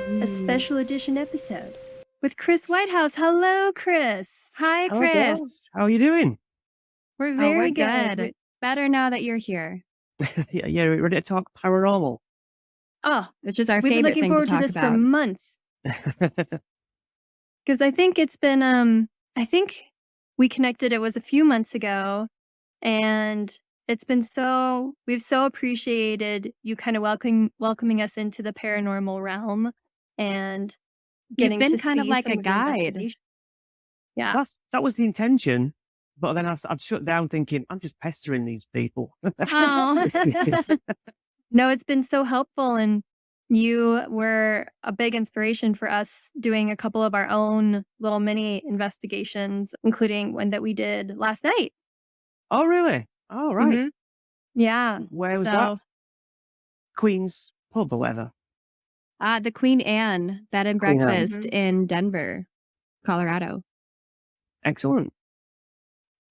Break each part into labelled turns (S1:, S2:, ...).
S1: a special edition episode with Chris Whitehouse. Hello, Chris.
S2: Hi,
S3: Hello,
S2: Chris.
S3: girls. How are you doing?
S1: We're
S2: Oh,
S1: very
S2: we're good. Better now that you're here.
S3: Yeah, ready to talk paranormal?
S1: Oh,
S2: Which is our
S1: we've been
S2: favorite
S1: looking
S2: thing to
S1: forward to
S2: talk
S1: this for
S2: about.
S1: months because I think it's been, I think we connected, it was a few months ago, and it's been we've so appreciated you kind of welcoming us into the paranormal realm and
S2: You've
S1: getting
S2: been
S1: to
S2: kind of
S1: see
S2: like
S1: some
S2: a
S1: of your
S2: guide.
S1: investigation. Yeah.
S3: That was the intention, but then I'd shut down thinking, I'm just pestering these people.
S1: Oh. No, it's been so helpful, and you were a big inspiration for us doing a couple of our own little mini investigations, including one that we did last night.
S3: Oh, really? Oh, right.
S1: Mhm. Yeah.
S3: Where was that? Queen's Pub or whatever?
S2: The Queen Anne Bed and
S3: Queen Anne.
S2: Breakfast in Denver, Colorado.
S3: Excellent.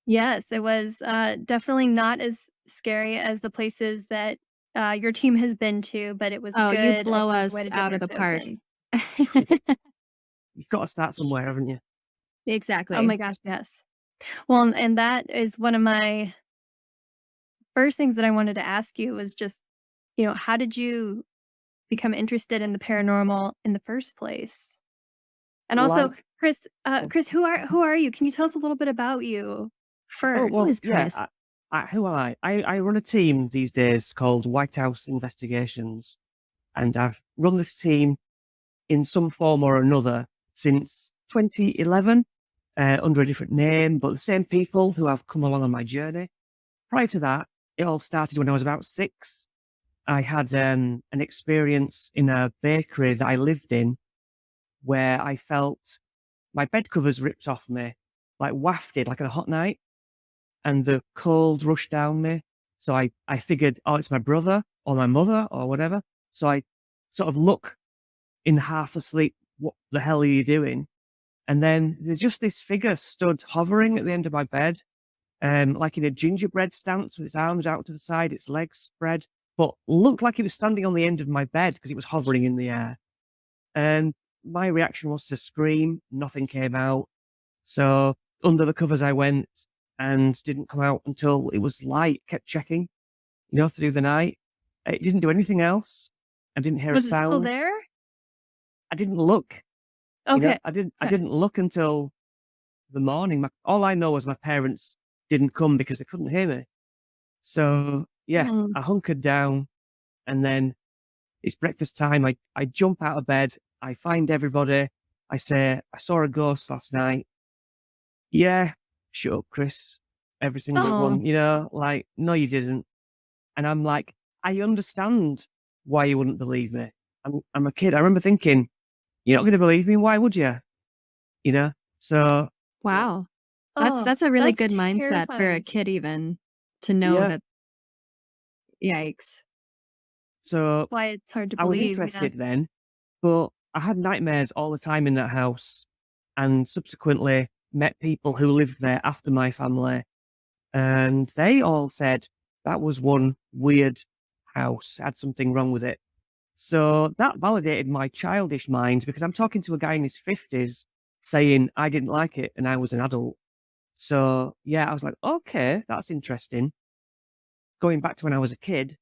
S1: Yes, it was definitely not as scary as the places that your team has been to, but it was
S2: Oh,
S1: good.
S2: you
S1: I
S2: blow
S1: think
S2: us
S1: quite a
S2: out of the
S1: different
S2: park.
S1: dose.
S3: You've got to start somewhere, haven't you?
S2: Exactly.
S1: Oh my gosh, yes. Well, and that is one of my first things that I wanted to ask you was just, how did you become interested in the paranormal in the first place? And also, Chris, who are you? Can you tell us a little bit about you first?
S3: Oh, well,
S2: is Chris?
S3: yeah. Who am I? I run a team these days called White House Investigations, and I've run this team in some form or another since 2011, under a different name, but the same people who have come along on my journey. Prior to that, it all started when I was about 6. I had an experience in a bakery that I lived in where I felt my bed covers ripped off me, like wafted, like on a hot night, and the cold rushed down me. So I figured, oh, it's my brother or my mother or whatever. So I sort of look in half asleep, what the hell are you doing? And then there's just this figure stood hovering at the end of my bed, like in a gingerbread stance with its arms out to the side, its legs spread, but looked like it was standing on the end of my bed because it was hovering in the air. And my reaction was to scream. Nothing came out. So under the covers I went and didn't come out until it was light, kept checking, through the night. It didn't do anything else. I didn't hear
S1: Was
S3: a
S1: it
S3: sound.
S1: still there?
S3: I didn't look.
S1: Okay.
S3: I didn't look until the morning. All I know was my parents didn't come because they couldn't hear me. So yeah, I hunkered down, and then it's breakfast time. I jump out of bed. I find everybody. I say, I saw a ghost last night. Yeah, shut up, Chris. Every single one, like, no, you didn't. And I'm like, I understand why you wouldn't believe me. I'm a kid. I remember thinking, you're not going to believe me. Why would you? So
S2: Wow. That's a really good mindset for a
S1: terrifying.
S2: kid, even to know that. Yikes.
S3: So
S1: Why it's hard to
S3: I was
S1: believe.
S3: interested then, but I had nightmares all the time in that house, and subsequently met people who lived there after my family, and they all said that was one weird house, had something wrong with it. So that validated my childish mind, because I'm talking to a guy in his 50s saying I didn't like it and I was an adult. So yeah, I was like, okay, that's interesting. Going back to when I was a kid,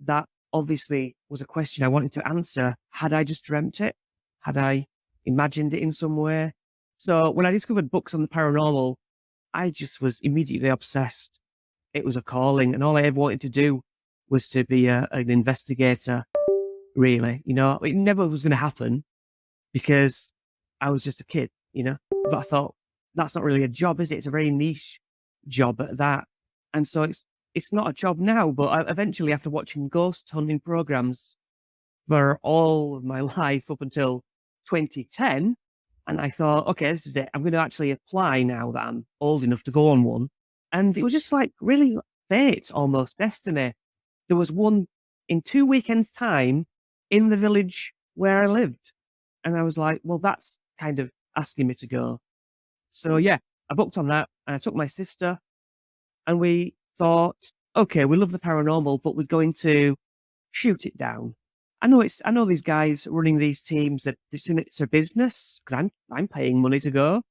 S3: that obviously was a question I wanted to answer. Had I just dreamt it? Had I imagined it in some way? So when I discovered books on the paranormal, I just was immediately obsessed. It was a calling, and all I ever wanted to do was to be an investigator, really. It never was going to happen because I was just a kid, But I thought, that's not really a job, is it? It's a very niche job at that. And so it's not a job now, but eventually, after watching ghost hunting programs for all of my life up until 2010, and I thought, okay, this is it. I'm going to actually apply now that I'm old enough to go on one. And it was just like really fate, almost destiny. There was one in 2 weekends' time in the village where I lived. And I was like, well, that's kind of asking me to go. So yeah, I booked on that, and I took my sister, and we thought, okay, we love the paranormal, but we're going to shoot it down. I know these guys running these teams that it's a business because I'm paying money to go.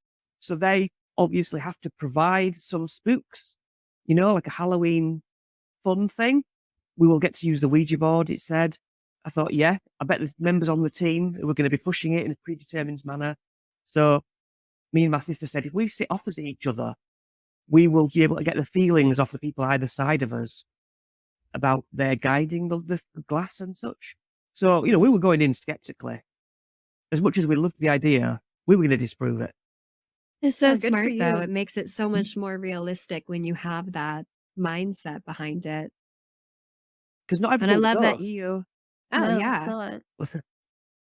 S3: So they obviously have to provide some spooks, like a Halloween fun thing. We will get to use the Ouija board, it said. I thought, yeah, I bet there's members on the team who are going to be pushing it in a predetermined manner. So me and my sister said, if we sit opposite each other, we will be able to get the feelings off the people either side of us about their guiding the glass and such. So, we were going in skeptically. As much as we loved the idea, we were going to disprove it.
S2: It's so
S1: Oh, good for
S2: smart, though.
S1: you.
S2: It makes it so much more realistic when you have that mindset behind it.
S3: Because not
S2: And I
S3: everyone
S2: love that
S3: does.
S2: you
S1: No, it's
S2: yeah.
S1: not.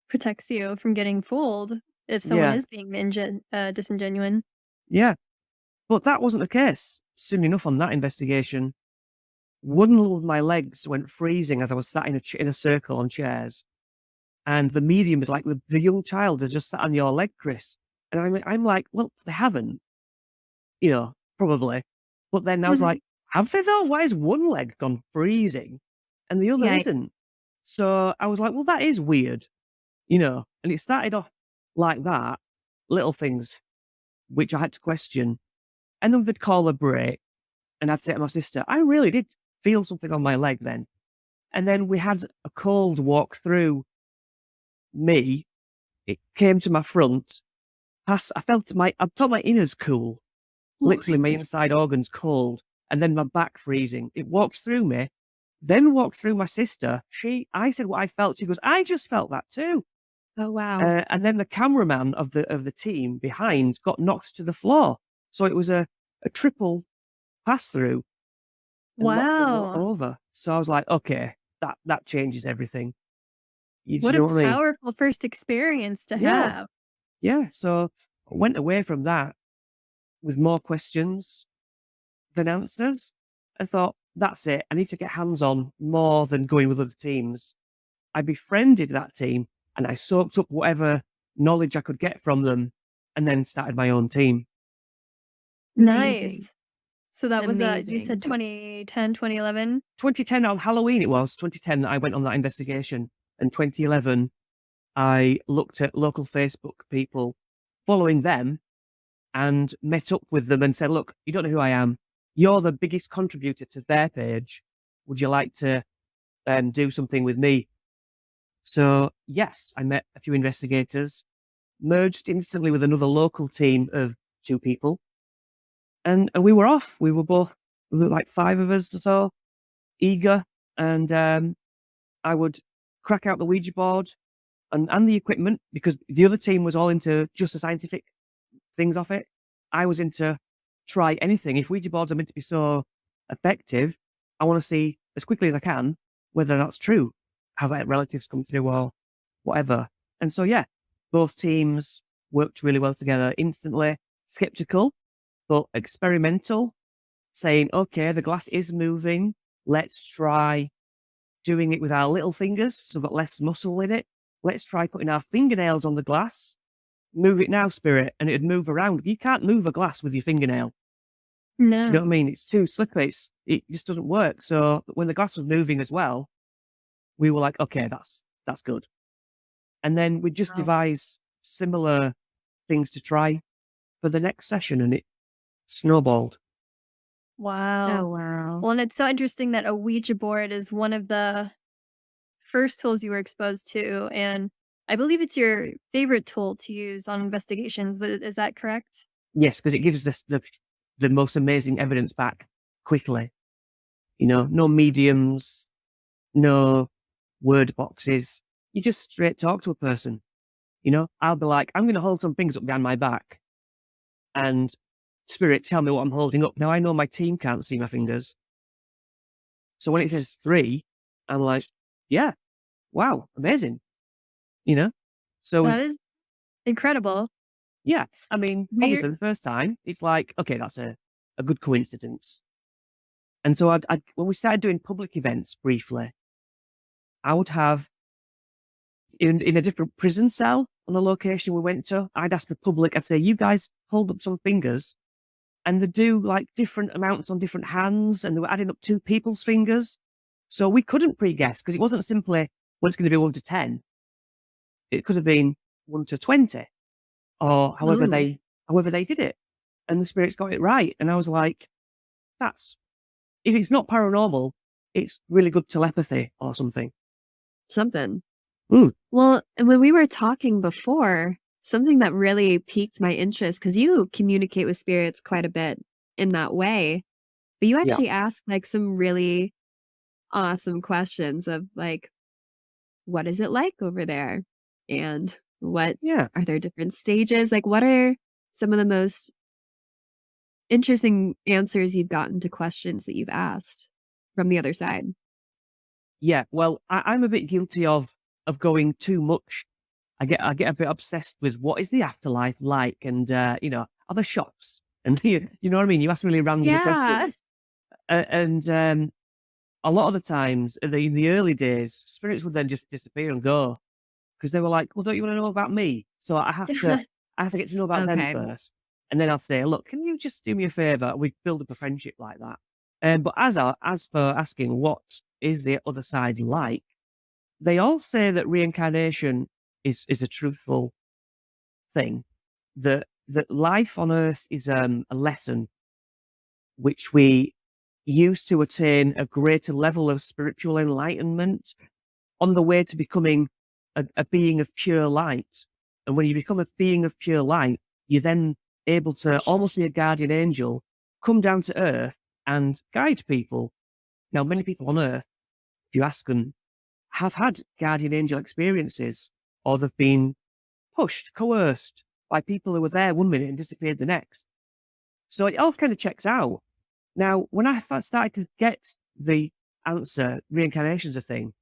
S1: Protects you from getting fooled if someone
S3: Yeah,
S1: is being disingenuine.
S3: yeah. But that wasn't the case. Soon enough on that investigation, one of my legs went freezing as I was sat in a circle on chairs. And the medium was like, the young child has just sat on your leg, Chris. And I'm like, well, they haven't, probably. But then I was like, have they though? Why is one leg gone freezing and the other
S2: Yeah.
S3: isn't? So I was like, well, that is weird, and it started off like that, little things, which I had to question. And then they'd call a break and I'd say to my sister, I really did feel something on my leg then. And then we had a cold walk through me. It came to my front. I felt my innards cool. Literally, my inside organs cold, and then my back freezing. It walked through me, then walked through my sister. I said what I felt. She goes, I just felt that too.
S2: Oh, wow.
S3: And then the cameraman of the team behind got knocked to the floor. So it was a triple pass through.
S1: Wow.
S3: Over. So I was like, okay, that changes everything.
S1: What
S3: You know
S1: a
S3: what I mean?
S1: powerful first experience to
S3: Yeah.
S1: have.
S3: Yeah. So I went away from that with more questions than answers and thought, that's it. I need to get hands on more than going with other teams. I befriended that team and I soaked up whatever knowledge I could get from them and then started my own team.
S2: Amazing.
S1: Nice. So that was, you
S2: Amazing.
S1: said 2010, 2011?
S3: 2010 on Halloween it was. 2010 that I went on that investigation. And 2011, I looked at local Facebook people, following them, and met up with them and said, look, you don't know who I am. You're the biggest contributor to their page. Would you like to do something with me? So, yes, I met a few investigators, merged instantly with another local team of 2 people, and we were off. We were like 5 of us or so, eager, and I would crack out the Ouija board and the equipment because the other team was all into just the scientific things off it. I was into try anything. If Ouija boards are meant to be so effective, I want to see as quickly as I can whether that's true. Have relatives come through or whatever. And so, yeah, both teams worked really well together instantly. Skeptical, but experimental, saying, okay, the glass is moving. Let's try doing it with our little fingers so we've got less muscle in it. Let's try putting our fingernails on the glass. Move it now, spirit, and it'd move around. You can't move a glass with your fingernail. Do you know
S1: No.
S3: what I mean? It's too slippery. It just doesn't work. So when the glass was moving as well, we were like, okay, that's good. And then we just
S1: Wow.
S3: devise similar things to try for the next session, and it snowballed.
S1: Wow.
S2: Oh, wow.
S1: Well, and it's so interesting that a Ouija board is one of the first tools you were exposed to, and I believe it's your favorite tool to use on investigations. Is that correct?
S3: Yes, because it gives us the most amazing evidence back quickly. No mediums, no word boxes. You just straight talk to a person. I'll be like, I'm going to hold some things up behind my back, and spirit tell me what I'm holding up. Now I know my team can't see my fingers, so when it says 3, I'm like, yeah, wow, amazing. So
S1: That is incredible.
S3: yeah, I mean,
S1: Weird.
S3: obviously the first time it's like, okay, that's a good coincidence. And so when we started doing public events briefly, I would have in a different prison cell on the location we went to, I'd ask the public, I'd say, you guys hold up some fingers, and they'd do like different amounts on different hands, and they were adding up 2 people's fingers. So we couldn't pre-guess because it wasn't simply well, it's going to be 1 to 10. It could have been 1 to 20, or
S2: Ooh,
S3: however they did it. And the spirits got it right. And I was like, that's, if it's not paranormal, it's really good telepathy or something.
S2: something.
S3: Mm,
S2: Well, and when we were talking before, something that really piqued my interest, because you communicate with spirits quite a bit in that way, but you
S3: yeah.
S2: actually ask like some really awesome questions of like, what is it like over there? And what
S3: Yeah.
S2: are there different stages? Like, what are some of the most interesting answers you've gotten to questions that you've asked from the other side?
S3: Yeah. Well, I'm a bit guilty of going too much. I get a bit obsessed with what is the afterlife like, and are there shops? And you know what I mean? You ask really random
S2: Yeah.
S3: questions. And a lot of the times in the early days, spirits would then just disappear and go, because they were like, "Well, don't you want to know about me?" So I have to get to know about them
S2: Okay.
S3: first, and then I'll say, "Look, can you just do me a favor?" We build up a friendship like that. But as for asking what is the other side like, they all say that reincarnation is a truthful thing. That life on Earth is a lesson which we use to attain a greater level of spiritual enlightenment on the way to becoming a being of pure light. And when you become a being of pure light, you're then able to almost be a guardian angel, come down to earth and guide people. Now, many people on earth, if you ask them, have had guardian angel experiences, or they've been pushed, coerced by people who were there 1 minute and disappeared the next. So it all kind of checks out. Now, when I first started to get the answer, reincarnation's a thing,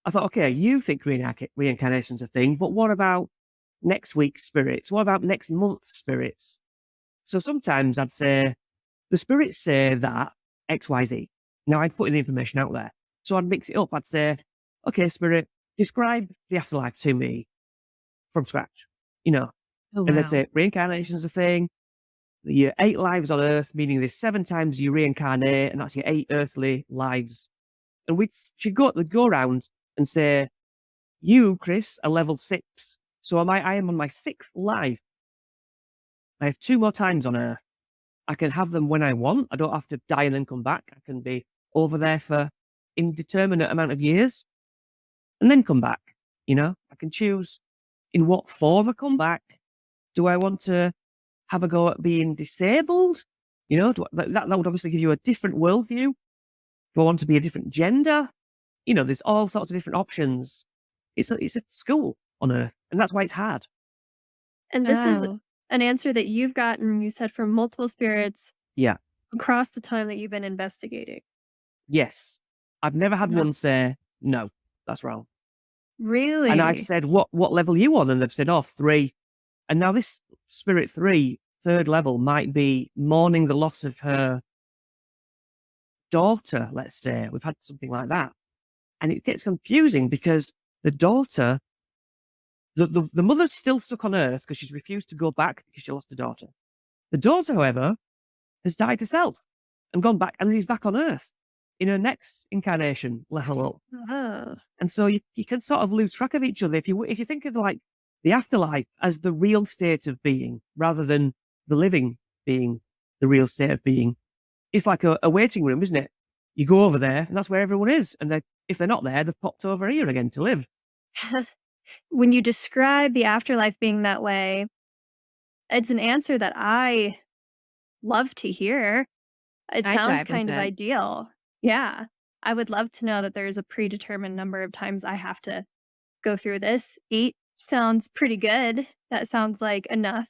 S3: I thought, okay, you think reincarnation's a thing, but what about next week's spirits? What about next month's spirits? So sometimes I'd say, the spirits say that XYZ. Now I'd put in the information out there. So I'd mix it up. I'd say, okay, spirit, describe the afterlife to me from scratch, you know,
S2: Oh,
S3: and they'd
S2: wow.
S3: say reincarnation's a thing. Your 8 lives on earth, meaning there's 7 times you reincarnate, and that's your 8 earthly lives. And they'd go around and say, you, Chris, are level 6. So I am on my 6th life. I have 2 more times on Earth. I can have them when I want. I don't have to die and then come back. I can be over there for indeterminate amount of years and then come back. I can choose in what form I come back. Do I want to have a go at being disabled? That would obviously give you a different worldview. Do I want to be a different gender? There's all sorts of different options. It's a school on Earth, and that's why it's hard.
S1: And this is
S2: Oh,
S1: an answer that you've gotten, you said, from multiple spirits
S3: Yeah.
S1: across the time that you've been investigating.
S3: Yes. I've never had
S1: Wow.
S3: one say, "No, that's wrong." And I've
S1: Really?
S3: said, "What level are you on?" And they've said, "Oh, 3." And now this spirit 3, third level, might be mourning the loss of her daughter, let's say. We've had something like that. And it gets confusing because the daughter, the mother's still stuck on Earth because she's refused to go back because she lost her daughter. The daughter, however, has died herself and gone back, and is back on Earth in her next incarnation level up.
S1: Oh.
S3: And so you can sort of lose track of each other if you think of like the afterlife as the real state of being rather than the living being the real state of being. It's like a waiting room, isn't it? You go over there, and that's where everyone is. And if they're not there, they've popped over here again to live.
S1: When you describe the afterlife being that way, it's an answer that I love to hear. It
S2: I
S1: sounds
S2: jive with
S1: kind of
S2: it.
S1: ideal. Yeah. I would love to know that there's a predetermined number of times I have to go through this. 8 sounds pretty good. That sounds like enough.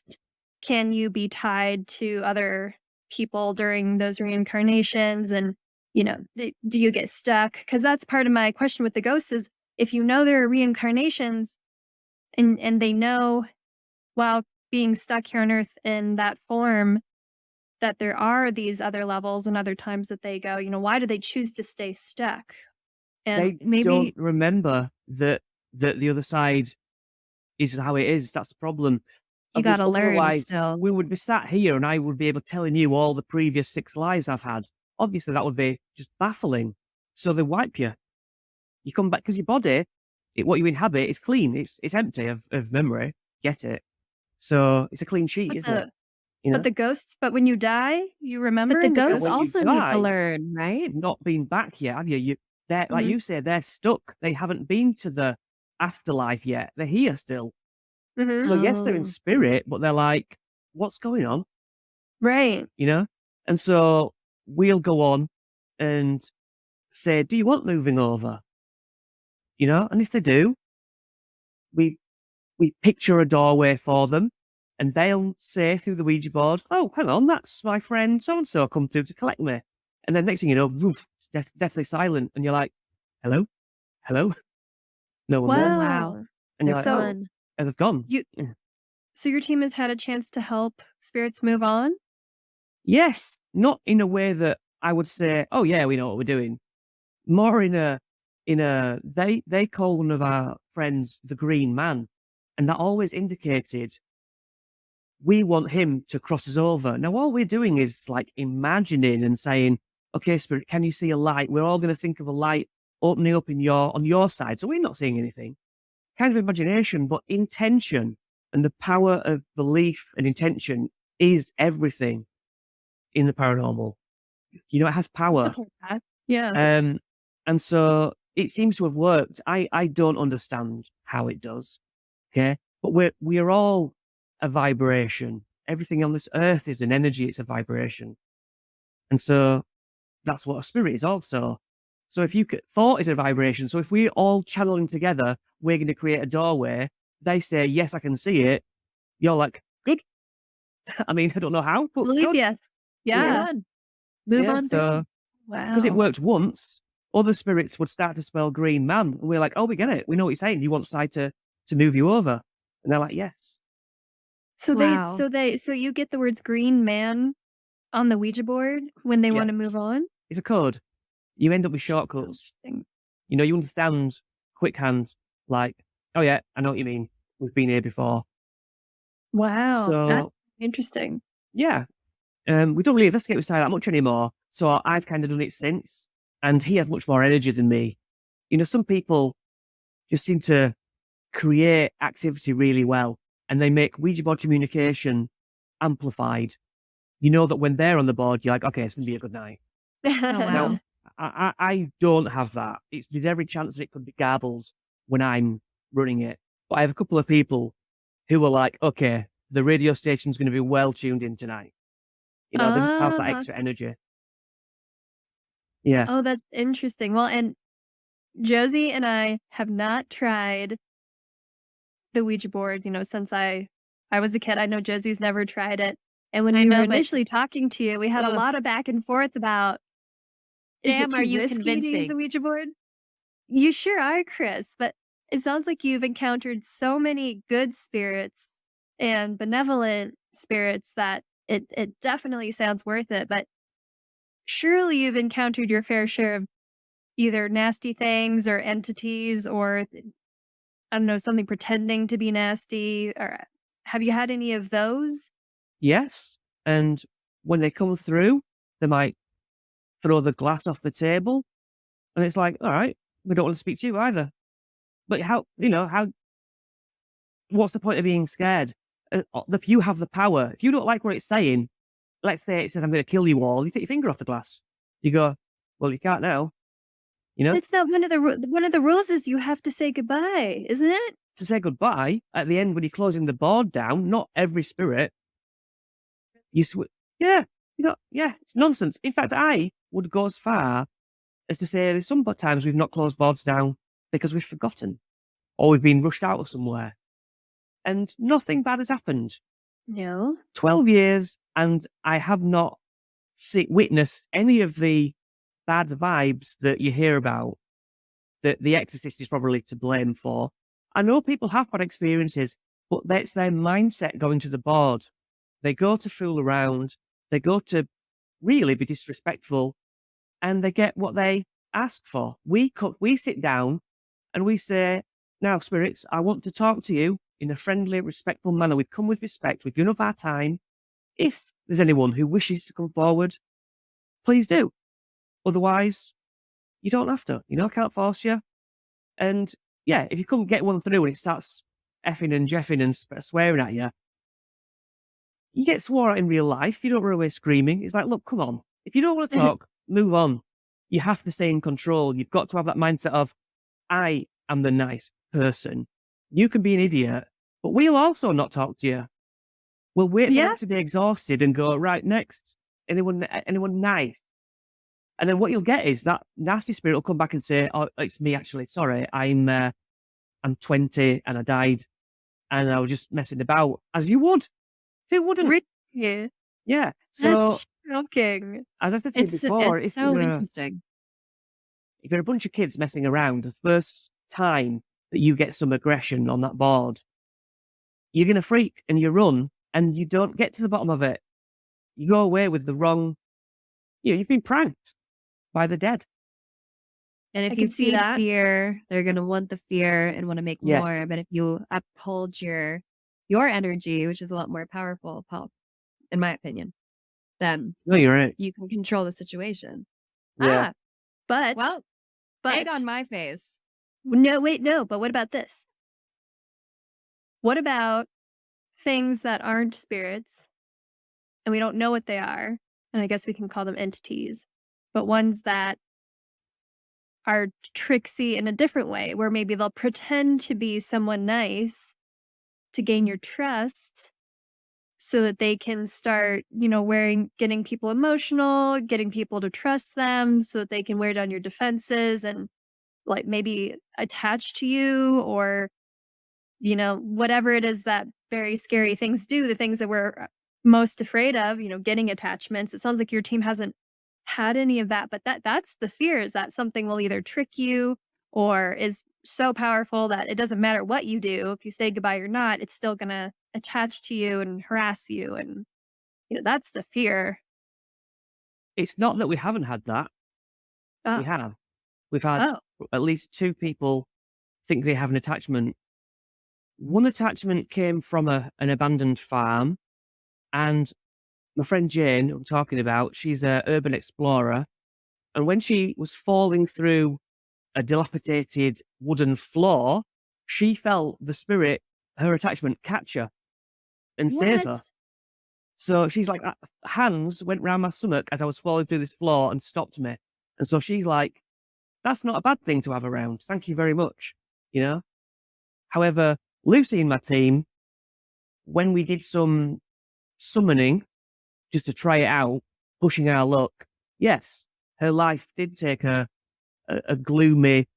S1: Can you be tied to other people during those reincarnations? And, do you get stuck? Because that's part of my question with the ghosts is if you know there are reincarnations and they know while being stuck here on earth in that form that there are these other levels and other times that they go, why do they choose to stay stuck? And
S3: They don't
S1: maybe
S3: remember that the other side is how it is. That's the problem.
S2: You gotta learn
S3: Otherwise,
S2: still.
S3: we would be sat here, and I would be able telling you all the previous 6 lives I've had. Obviously, that would be just baffling. So they wipe you. You come back because your body what you inhabit is clean. It's empty of memory. Get it? So it's a clean sheet,
S1: But
S3: isn't it?
S1: the
S3: You
S1: but
S3: know?
S1: the ghosts but when you die, you remember
S2: But the
S1: and the
S3: And
S2: ghosts
S3: when
S1: ghosts
S3: you
S2: also need to
S3: die,
S2: learn, right?
S3: you've not been back yet, have you? They're like
S1: Mhm.
S3: you say, they're stuck. They haven't been to the afterlife yet. They're here still.
S1: Mhm.
S3: So yes, they're in
S2: Oh.
S3: spirit, but they're like, what's going on?
S1: Right.
S3: You know? And so we'll go on and say, do you want moving over? You know? And if they do, we we picture a doorway for them, and they'll say through the Ouija board, "Oh, hang on, that's my friend so and so come through to collect me." And then next thing you know, woof, it's deathly silent, and you're like, "Hello, hello," no one
S2: Oh,
S3: there,
S2: wow.
S1: Wow.
S3: and
S2: They're
S3: you're like, "Oh,"
S2: gone.
S3: and they've gone.
S1: You
S3: Yeah.
S1: so your team has had a chance to help spirits move on?
S3: Yes, not in a way that I would say, "Oh yeah, we know what we're doing." More in a they call one of our friends the Green Man, and that always indicated we want him to cross us over. Now, all we're doing is like imagining and saying, okay, spirit, can you see a light? We're all going to think of a light opening up on your side. So we're not seeing anything. Kind of imagination, but intention and the power of belief and intention is everything in the paranormal. You know, it has power.
S1: Something like that. Yeah.
S3: Um, and so it seems to have worked. I don't understand how it does. Okay. But we're all a vibration. Everything on this earth is an energy, it's a vibration. And so that's what a spirit is also. So if you could, thought is a vibration. So if we're all channeling together, we're going to create a doorway. They say, yes, I can see it. You're like, good. I mean, I don't know how, but
S1: Believe
S3: good.
S1: ya.
S2: You're
S3: Yeah.
S1: Yeah.
S2: done. Move
S3: Yeah.
S2: on through.
S3: So because it
S1: Wow.
S3: worked once, other spirits would start to spell green man. And we're like, oh, we get it. We know what you're saying. You want side to move you over. And they're like, yes.
S2: Wow.
S1: So you get the words green man on the Ouija board when they
S3: Yeah.
S1: wanna move on?
S3: It's a code. You end up with shortcuts.
S1: Interesting.
S3: You know, you understand quick hand, like, oh yeah, I know what you mean. We've been here before.
S1: Wow, that's
S3: So
S1: interesting.
S3: yeah, we don't really investigate with Sai that much anymore. So I've kind of done it since, and he has much more energy than me. You know, some people just seem to create activity really well, and they make Ouija board communication amplified. You know that when they're on the board, you're like, okay, it's gonna be a good night.
S2: Oh,
S3: Now,
S2: wow.
S3: I don't have that. There's every chance that it could be garbled when I'm running it. But I have a couple of people who are like, okay, the radio station's going to be well tuned in tonight. You know, they just have that
S1: Uh-huh.
S3: extra energy. Yeah.
S1: Oh, that's interesting. Well, and Josie and I have not tried the Ouija board, since I was a kid. I know Josie's never tried it. And when
S2: I
S1: we were
S2: know, but
S1: initially talking to you, we had a
S2: ugh,
S1: lot of back and forth about, is it
S2: damn, are
S1: too
S2: you
S1: risky to use a
S2: convincing?
S1: Ouija board? You sure are, Chris, but it sounds like you've encountered so many good spirits and benevolent spirits that it definitely sounds worth it, but surely you've encountered your fair share of either nasty things or entities or, I don't know, something pretending to be nasty, or have you had any of those?
S3: Yes. And when they come through, they might throw the glass off the table. And it's like, all right, we don't want to speak to you either. But what's the point of being scared? If you have the power, if you don't like what it's saying, let's say it says, I'm going to kill you all, you take your finger off the glass. You go, well, you can't now, you know?
S1: It's not one of the rules is you have to say goodbye, isn't it?
S3: To say goodbye at the end when you're closing the board down, not every spirit, yeah, yeah, it's nonsense. In fact, I would go as far as to say there's some times we've not closed boards down because we've forgotten or we've been rushed out of somewhere and nothing bad has happened.
S1: No.
S3: 12 years and I have not witnessed any of the bad vibes that you hear about that the exorcist is probably to blame for. I know people have bad experiences, but that's their mindset going to the board. They go to fool around, they go to really be disrespectful, and they get what they ask for. We sit down and we say, now, spirits, I want to talk to you in a friendly, respectful manner. We've come with respect. We've given up our time. If there's anyone who wishes to come forward, please do. Otherwise, you don't have to. I can't force you. And yeah, if you couldn't get one through and it starts effing and jeffing and swearing at you, you get swore at in real life. You don't run away screaming. It's like, look, come on. If you don't want to talk, move on. You have to stay in control. You've got to have that mindset of, I am the nice person. You can be an idiot, but we'll also not talk to you. We'll wait for
S1: Yeah.
S3: them to be exhausted and go, right, next. Anyone nice? And then what you'll get is that nasty spirit will come back and say, oh, it's me actually. Sorry, I'm 20 and I died and I was just messing about, as you would. Who wouldn't?
S1: Really?
S3: Yeah. So,
S1: That's shocking.
S3: as I said to you
S2: It's
S3: before,
S2: it's so interesting.
S3: if you're a bunch of kids messing around, the first time that you get some aggression on that board, you're going to freak and you run and you don't get to the bottom of it. You go away with the wrong, you've been pranked by the dead.
S2: And
S1: I
S2: if you
S1: can see
S2: feed
S1: that.
S2: fear, they're gonna want the fear and want to make
S3: Yes.
S2: more. But if you uphold your energy, which is a lot more powerful, in my opinion, then
S3: No, you're right.
S2: you can control the situation.
S3: Yeah.
S2: Ah,
S1: But
S2: well, egg
S1: but
S2: on my face.
S1: no, wait, no, but what about this? What about things that aren't spirits and we don't know what they are, and I guess we can call them entities, but ones that are tricksy in a different way, where maybe they'll pretend to be someone nice to gain your trust so that they can start, getting people emotional, getting people to trust them so that they can wear down your defenses and like maybe attach to you or, whatever it is that very scary things do, the things that we're most afraid of, getting attachments. It sounds like your team hasn't had any of that, but that's the fear, is that something will either trick you or is so powerful that it doesn't matter what you do. If you say goodbye or not, it's still going to attach to you and harass you. And, that's the fear.
S3: It's not that we haven't had that.
S1: Oh,
S3: We have. We've had
S1: oh,
S3: at least 2 people think they have an attachment. One attachment came from an abandoned farm, and my friend Jane, who I'm talking about, she's an urban explorer. And when she was falling through a dilapidated wooden floor, she felt the spirit, her attachment, catch her and save her.
S1: what?
S3: So she's like, hands went round my stomach as I was falling through this floor and stopped me. And so she's like, that's not a bad thing to have around. Thank you very much. However, Lucy in my team, when we did some summoning just to try it out, pushing our luck, yes, her life did take a gloomy,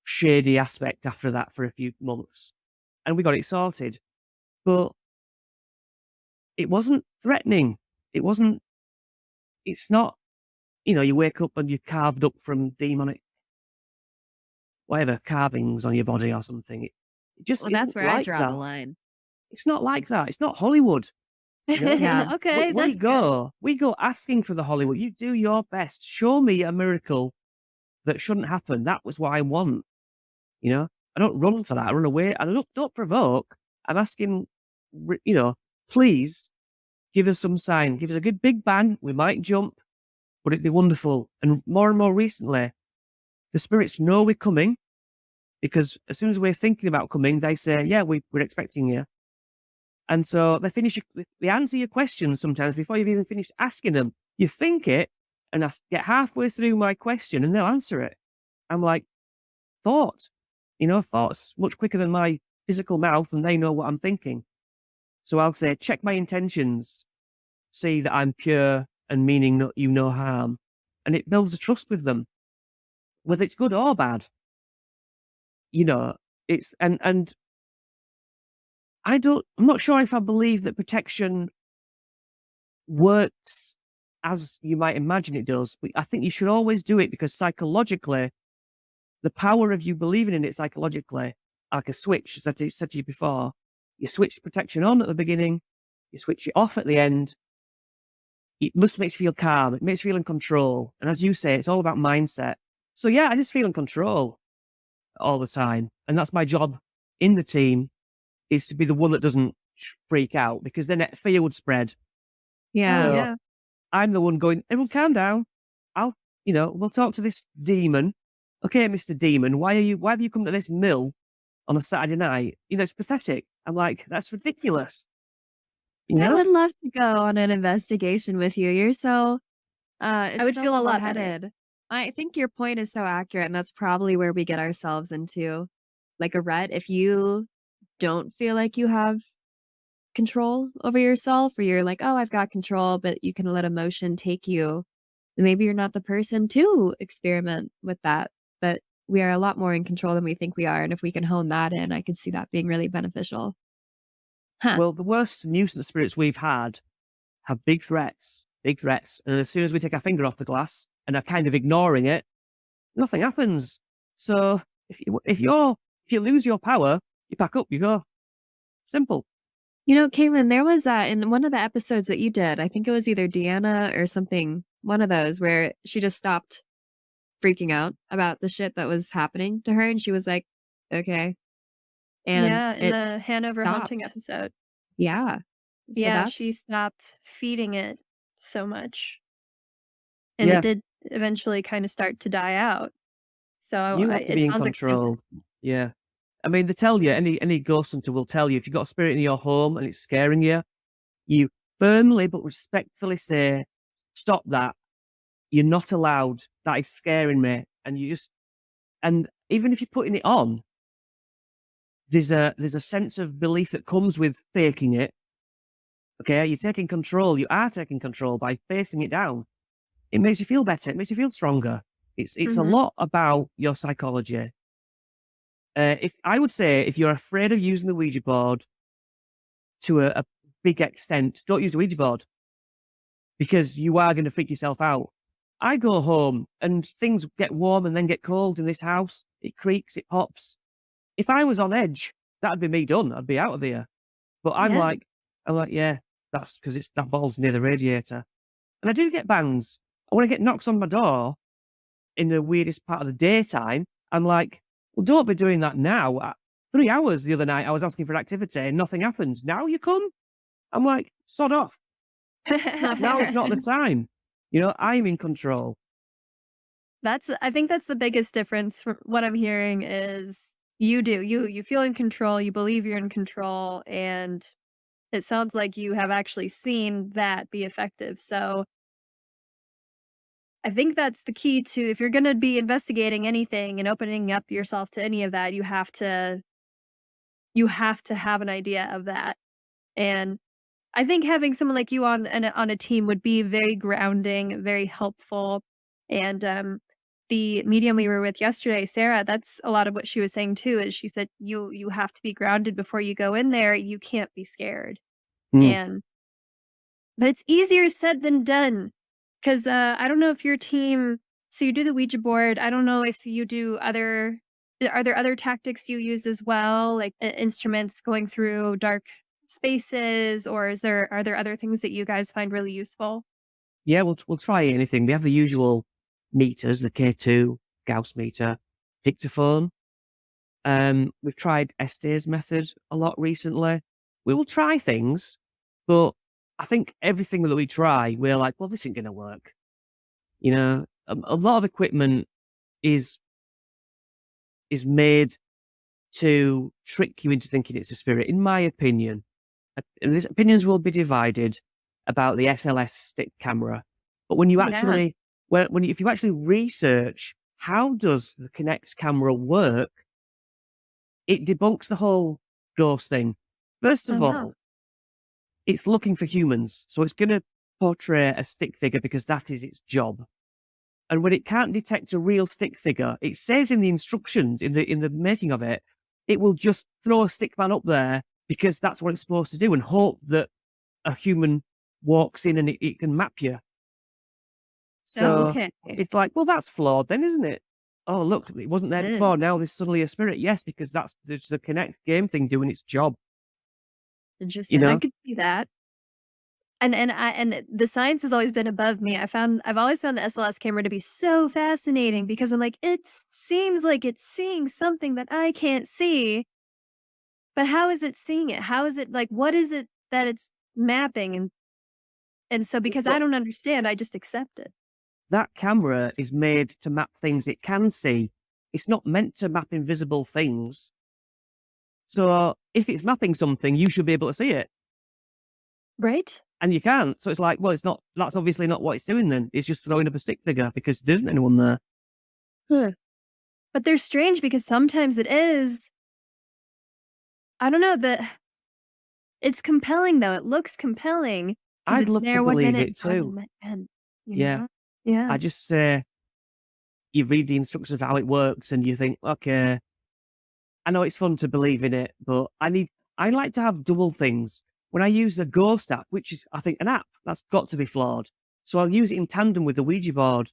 S3: shady aspect after that for a few months. And we got it sorted. But it wasn't threatening. It's not, you wake up and you're carved up from demonic, whatever, carvings on your body or something. It just
S2: Well, that's
S3: isn't
S2: where I
S3: like
S2: draw
S3: that.
S2: the line.
S3: It's not like that. It's not Hollywood.
S2: Yeah.
S1: Okay,
S3: We
S1: that's good.
S3: go asking for the Hollywood. You do your best. Show me a miracle that shouldn't happen. That was what I want. I don't run for that. I run away. I don't provoke. I'm asking, please give us some sign. Give us a good big bang. We might jump, but it'd be wonderful. And more recently, the spirits know we're coming because as soon as we're thinking about coming, they say, yeah, we're expecting you. And so they answer your questions sometimes before you've even finished asking them. You think it and get halfway through my question and they'll answer it. I'm like, thoughts much quicker than my physical mouth and they know what I'm thinking. So I'll say, check my intentions, see that I'm pure and meaning no harm. And it builds a trust with them, whether it's good or bad. It's, and I'm not sure if I believe that protection works as you might imagine it does, but I think you should always do it because psychologically, the power of you believing in it psychologically, like a switch, as I said to you before, you switch protection on at the beginning, you switch it off at the end. It makes you feel calm. It makes you feel in control. And as you say, it's all about mindset. So yeah, I just feel in control all the time. And that's my job in the team, is to be the one that doesn't freak out because then fear would spread.
S2: Yeah.
S3: So
S1: Yeah.
S3: I'm the one going, everyone calm down. We'll talk to this demon. Okay, Mr. Demon, why have you come to this mill on a Saturday night. It's pathetic. I'm like, that's ridiculous. You
S2: I
S3: know?
S2: would love to go on an investigation with you. You're so
S1: I
S2: it's
S1: would
S2: so
S1: feel a lot better.
S2: level-headed. I think your point is so accurate, and that's probably where we get ourselves into, like, a rut. If you don't feel like you have control over yourself, or you're like, "Oh, I've got control," but you can let emotion take you, then maybe you're not the person to experiment with that. But we are a lot more in control than we think we are, and if we can hone that in, I could see that being really beneficial. Huh.
S3: Well, the worst nuisance spirits we've had have big threats, big threats. And as soon as we take our finger off the glass and are kind of ignoring it, nothing happens. So if you lose your power, you pack up, you go. Simple.
S2: Caitlin, there was, in one of the episodes that you did, I think it was either Deanna or something, one of those where she just stopped freaking out about the shit that was happening to her, and she was like, "Okay," and
S1: Yeah, in
S2: it
S1: the Hanover haunting
S2: stopped.
S1: episode.
S2: Yeah. So
S1: Yeah,
S2: that's
S1: she stopped feeding it so much, and it
S3: Yeah,
S1: did eventually kinda start to die out. So,
S3: you
S1: I
S3: have to
S1: it
S3: be in
S1: sounds like same
S3: control.
S1: person.
S3: Yeah. I mean, they tell you, any ghost hunter will tell you, if you've got a spirit in your home and it's scaring you, you firmly but respectfully say, stop that. You're not allowed. That is scaring me. And even if you're putting it on, there's a sense of belief that comes with faking it. Okay, you're taking control. You are taking control by facing it down. It makes you feel better. It makes you feel stronger. It's a
S1: Mhm.
S3: lot about your psychology. If I would say, if you're afraid of using the Ouija board to a big extent, don't use the Ouija board because you are going to freak yourself out. I go home and things get warm and then get cold in this house. It creaks, it pops. If I was on edge, that'd be me done. I'd be out of here. But
S1: Yeah.
S3: I'm like, yeah, that's because it's that ball's near the radiator. And I do get bangs. And when I get knocks on my door in the weirdest part of the daytime, I'm like, well, don't be doing that now. 3 hours the other night, I was asking for activity and nothing happens. Now you come? I'm like, sod off.
S2: it's not
S3: Now is
S2: fair.
S3: not the time. I'm in control.
S1: I think that's the biggest difference from what I'm hearing is you feel in control, you believe you're in control, and it sounds like you have actually seen that be effective. So, I think that's the key to if you're gonna be investigating anything and opening up yourself to any of that, you have to have an idea of that. And I think having someone like you on a team would be very grounding, very helpful, and, the medium we were with yesterday, Sarah, that's a lot of what she was saying too, is she said, "You have to be grounded before you go in there, you can't be scared."
S3: Mm.
S1: And but it's easier said than done, 'cause, I don't know if your team so you do the Ouija board, I don't know if you do other are there other tactics you use as well, like, instruments going through dark spaces, or are there other things that you guys find really useful?
S3: Yeah, we'll try anything. We have the usual meters, the K2, Gauss meter, dictaphone. We've tried Esther's method a lot recently. We will try things, but I think everything that we try, we're like, well, this isn't going to work. A lot of equipment is made to trick you into thinking it's a spirit, in my opinion. And these opinions will be divided about the SLS stick camera. But when you
S1: Yeah.
S3: actually, if you actually research how does the Kinect camera work, it debunks the whole ghost thing. First
S1: Oh,
S3: of
S1: wow.
S3: all, it's looking for humans, so it's going to portray a stick figure because that is its job. And when it can't detect a real stick figure, it says in the instructions in the making of it, it will just throw a stick man up there because that's what it's supposed to do and hope that a human walks in and it can map you.
S1: Oh,
S3: So
S2: Okay.
S3: it's like, well, that's flawed then, isn't it? Oh, look, it wasn't there
S1: it is.
S3: before. Now there's suddenly a spirit. Yes, because that's it's the Connect game thing doing its job. You
S2: Interesting.
S1: I
S3: know?
S1: could see that. And the science has always been above me. I've always found the SLS camera to be so fascinating because I'm like, "It seems like it's seeing something that I can't see, but how is it seeing it? How is it like, what is it that it's mapping?" And so because I
S3: Well,
S1: don't understand, I just accept it.
S3: that camera is made to map things it can see. It's not meant to map invisible things. So if it's mapping something, you should be able to see it.
S1: Right?
S3: And you can't. So it's like, well, it's not, that's obviously not what it's doing then. It's just throwing up a stick figure because there isn't anyone there.
S1: Huh. But they're strange because sometimes it is. I don't know that it's compelling though. It looks compelling because
S3: I'd
S1: it's
S3: love to
S1: there 1
S3: believe
S1: minute,
S3: it
S1: gone
S3: too.
S1: and you
S3: Yeah.
S1: know? Yeah.
S3: I just say, you read the instructions of how it works and you think, okay, I know it's fun to believe in it, but I like to have dual things. When I use the Ghost app, which is, I think, an app, that's got to be flawed. So I'll use it in tandem with the Ouija board.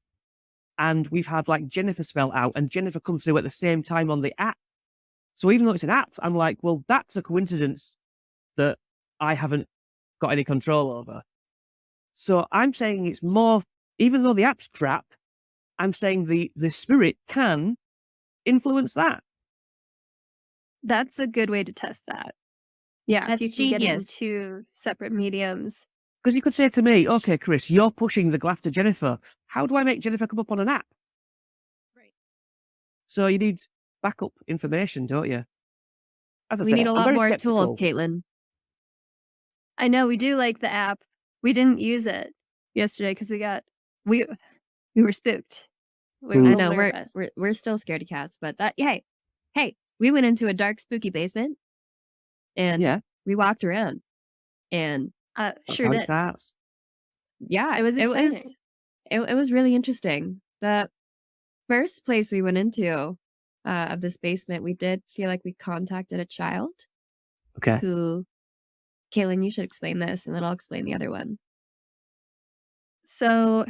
S3: And we've had like Jennifer spell out and Jennifer comes through at the same time on the app. So even though it's an app, I'm like, well, that's a coincidence that I haven't got any control over. So I'm saying it's more, even though the app's crap, I'm saying the spirit can influence that.
S1: That's a good way to test that. Yeah,
S2: That's
S1: if you can get it in
S2: genius.
S1: 2 separate mediums.
S3: Because you could say to me, okay, Chris, you're pushing the glass to Jennifer. How do I make Jennifer come up on an app?
S1: Right.
S3: So you need backup information, don't you? As I
S2: We
S3: say,
S2: need a
S3: I'm
S2: lot
S3: very
S2: more tools,
S3: skeptical.
S2: Caitlin.
S1: I know we do like the app. We didn't use it yesterday because we were spooked. We were a
S2: I
S1: little
S2: know
S1: nervous.
S2: we're still scaredy cats, but that hey, we went into a dark, spooky basement and
S3: Yeah,
S2: we walked around, and
S3: that's
S1: Sure
S3: how it
S1: did.
S3: starts.
S2: yeah,
S1: It was exciting.
S2: it was really interesting. The first place we went into of this basement, we did feel like we contacted a child
S3: Okay.
S2: who, Caitlin, you should explain this, and then I'll explain the other one.
S1: So,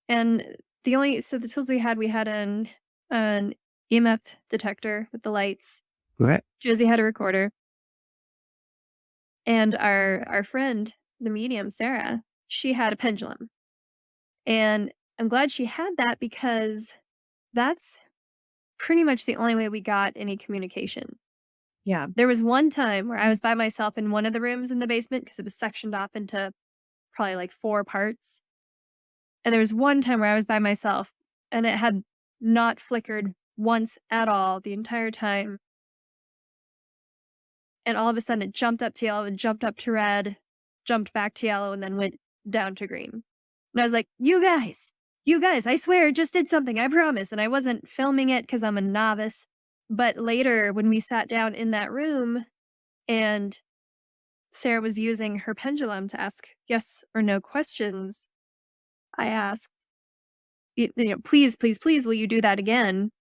S1: and the tools we had an EMF detector with the lights.
S3: Great.
S1: Josie had a recorder, and our friend, the medium Sarah, she had a pendulum. And I'm glad she had that because that's pretty much the only way we got any communication.
S2: Yeah.
S1: There was one time where I was by myself in one of the rooms in the basement because it was sectioned off into probably like 4 parts. And there was one time where I was by myself and it had not flickered once at all the entire time. And all of a sudden it jumped up to yellow and jumped up to red, jumped back to yellow, and then went down to green. And I was like, you guys, I swear it just did something, I promise. And I wasn't filming it because I'm a novice. But later, when we sat down in that room and Sarah was using her pendulum to ask yes or no questions, I asked, please, please, please, will you do that again?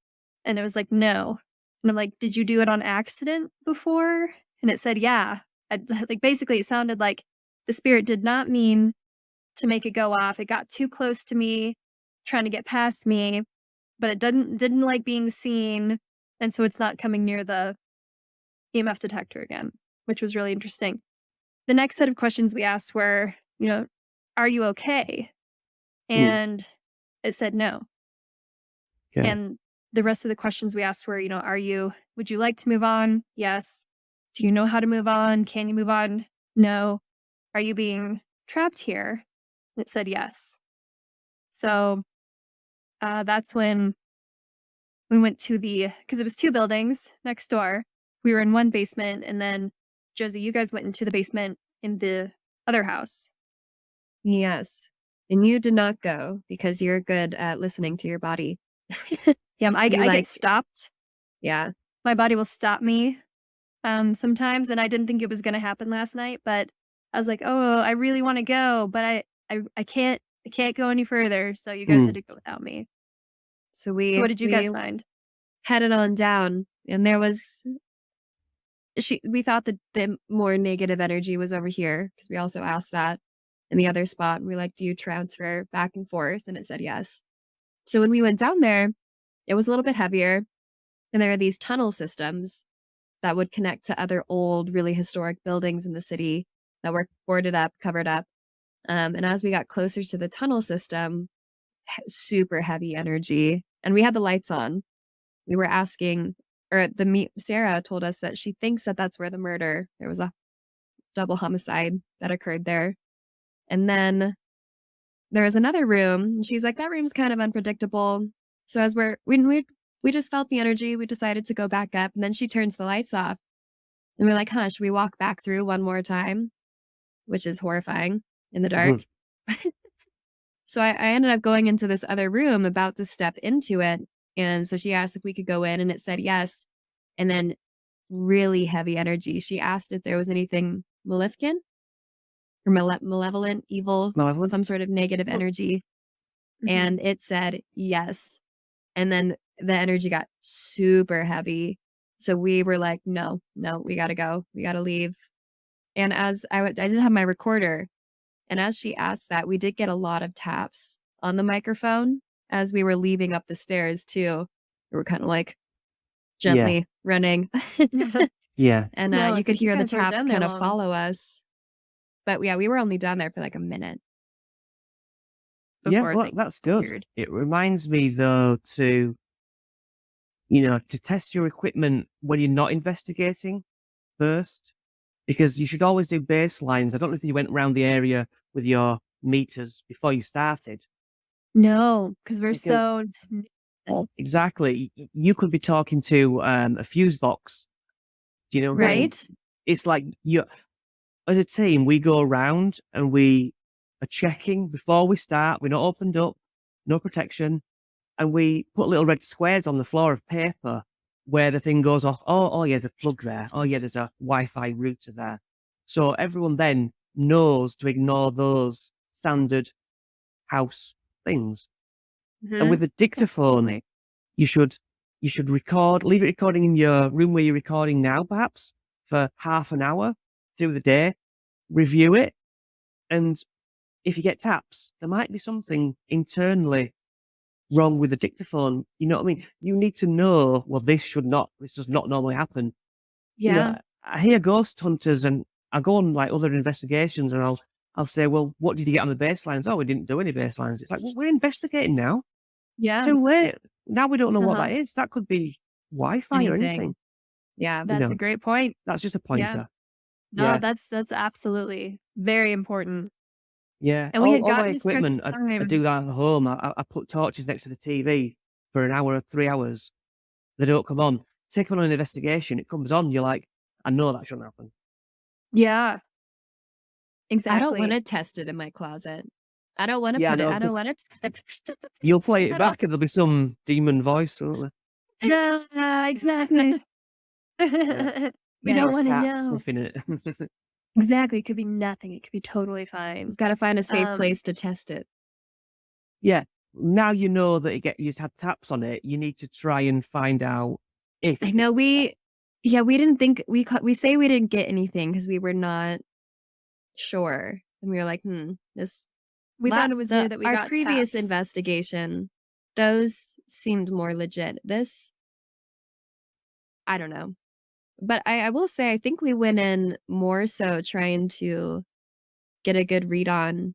S1: And it was like, no. And I'm like, did you do it on accident before? And it said, yeah. Like, basically, it sounded like the spirit did not mean to make it go off. It got too close to me, trying to get past me, but it didn't like being seen. And so it's not coming near the EMF detector again, which was really interesting. The next set of questions we asked were, are you okay? And it said no.
S3: Okay.
S1: And the rest of the questions we asked were, would you like to move on? Yes. Do you know how to move on? Can you move on? No. Are you being trapped here? And it said yes. So that's when we went to because it was 2 buildings next door. We were in one basement, and then Josie, you guys went into the basement in the other house.
S2: Yes. And you did not go because you're good at listening to your body.
S1: Yeah, I get stopped.
S2: Yeah.
S1: My body will stop me sometimes, and I didn't think it was going to happen last night, but I was like, oh, I really want to go, but I can't go any further, so you guys had to go without me.
S2: So
S1: what did you guys find?
S2: Headed on down, and there was we thought that the more negative energy was over here because we also asked that in the other spot. And we're like, do you transfer back and forth? And it said yes. So when we went down there, it was a little bit heavier, and there are these tunnel systems that would connect to other old, really historic buildings in the city that were boarded up, covered up. And as we got closer to the tunnel system, super heavy energy, and we had the lights on. We were asking, or Sarah told us that she thinks that that's where there was a double homicide that occurred there. And then there was another room, and she's like, that room's kind of unpredictable. So we just felt the energy, we decided to go back up, and then she turns the lights off. And we're like, huh, should we walk back through one more time? Which is horrifying in the dark.
S3: Mhm.
S2: So I ended up going into this other room about to step into it. And so she asked if we could go in, and it said yes. And then really heavy energy. She asked if there was anything maleficent or malevolent, evil,
S3: Malevolent?
S2: some sort of negative
S3: Oh.
S2: energy.
S1: Mhm.
S2: And it said yes. And then the energy got super heavy. So we were like, no, we got to go. We got to leave. And as I did have my recorder. And as she asked that, we did get a lot of taps on the microphone as we were leaving up the stairs too. We were kind of like
S3: Yeah.
S2: gently running.
S3: Yeah.
S2: And
S1: No,
S2: you
S1: it's
S2: could
S1: like you
S2: hear the
S1: guys weren't
S2: taps
S1: down there
S2: kind of
S1: long.
S2: follow us. But yeah, we were only down there for like a minute
S3: Yeah,
S2: before
S3: well,
S2: things
S3: that's good.
S2: weird.
S3: It reminds me though to, to test your equipment when you're not investigating first, because you should always do baselines. I don't know if you went around the area with your meters before you started.
S1: No, because we're
S3: Because
S1: so
S3: exactly, you could be talking to a fuse box. Do you know what I mean?
S2: Right?
S3: It's like you, as a team, we go around and we are checking before we start. We're not opened up, no protection, and we put little red squares on the floor of paper where the thing goes off. Oh yeah, there's a plug there. Oh yeah, there's a Wi-Fi router there. So everyone then knows to ignore those standard house things. And
S2: Mhm.
S3: with a dictaphone,
S2: Absolutely.
S3: you should leave it recording in your room where you're recording now, perhaps for half an hour through the day, review it. And if you get taps, there might be something internally wrong with the dictaphone. You know what I mean? You need to know, well, this does not normally happen.
S1: yeah.
S3: I hear ghost hunters and I go on like other investigations and I'll say, well, what did you get on the baselines? Oh, we didn't do any baselines. It's like, well, we're investigating now.
S1: Yeah.
S3: Too late. Now we don't know what
S1: Uh-huh.
S3: that is. That could be Wi-Fi or
S2: Anything.
S3: anything.
S2: Yeah.
S1: That's a great point.
S3: That's just a
S1: Yeah.
S3: pointer.
S1: No,
S3: Yeah.
S1: that's absolutely very important.
S3: Yeah.
S1: And we had
S3: All my
S1: gotten to start
S3: equipment,
S1: the
S3: I do
S1: time.
S3: that at home. I put torches next to the TV for an hour or 3 hours. They don't come on. Take them on an investigation. It comes on. You're like, I know that shouldn't happen.
S1: Yeah,
S2: I don't want
S1: exactly.
S2: to test it in my closet. I don't want to
S3: Yeah, I
S2: put it.
S3: know,
S2: I don't
S3: 'cause
S2: want to.
S3: you'll play it
S2: I don't.
S3: back and there'll be some demon voice, won't there?
S1: Yeah, exactly.
S3: Yeah.
S1: We
S2: Yeah.
S1: don't
S3: Or a
S1: wanna
S3: cat
S1: know.
S3: sniffing it.
S1: Exactly, it could be nothing, it could be totally fine.
S2: Just got to find a safe
S1: Um,
S2: place to test it.
S3: Yeah. Now you know that you've had taps on it. You need to try and find out if
S2: I know we didn't think we say we didn't get anything because we were not sure. And we were like, this
S1: we found it was weird that we
S2: our
S1: got
S2: previous
S1: taps.
S2: investigation, those seemed more legit. This, I don't know. But I will say I think we went in more so trying to get a good read on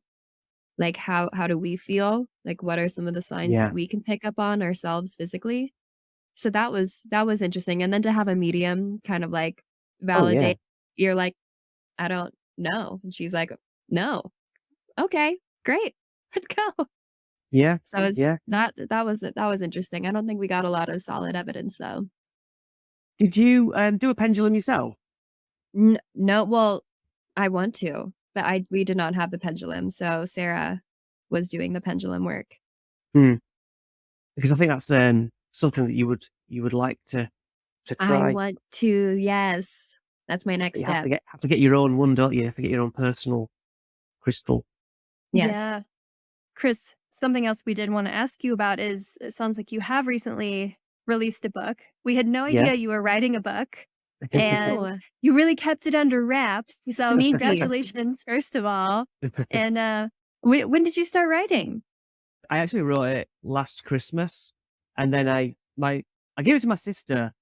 S2: like how do we feel? Like what are some of the signs
S3: yeah.
S2: that we can pick up on ourselves physically? So that was interesting. And then to have a medium kind of like
S3: Oh yeah.
S2: validate, you're like, I don't know. And she's like, no. Okay, great. Let's go.
S3: Yeah.
S2: So it's
S3: Yeah.
S2: that was interesting. I don't think we got a lot of solid evidence though.
S3: Did you do a pendulum yourself?
S2: No, well, I want to, but we did not have the pendulum. So Sarah was doing the pendulum work.
S3: Hmm. Because I think that's something that you would like to
S2: I
S3: try.
S2: want to, yes. That's my next
S3: You
S2: step.
S3: have to get your own one, don't you? You have to get your own personal crystal.
S2: Yes.
S1: Yeah. Chris, something else we did wanna ask you about is it sounds like you have recently released a book. We had no idea
S3: Yes.
S1: you were writing a book, and
S2: Oh,
S1: you really kept it under wraps, so
S2: sneaky.
S1: congratulations, first of all. And, when did you start writing?
S3: I actually wrote it last Christmas, and then I gave it to my sister,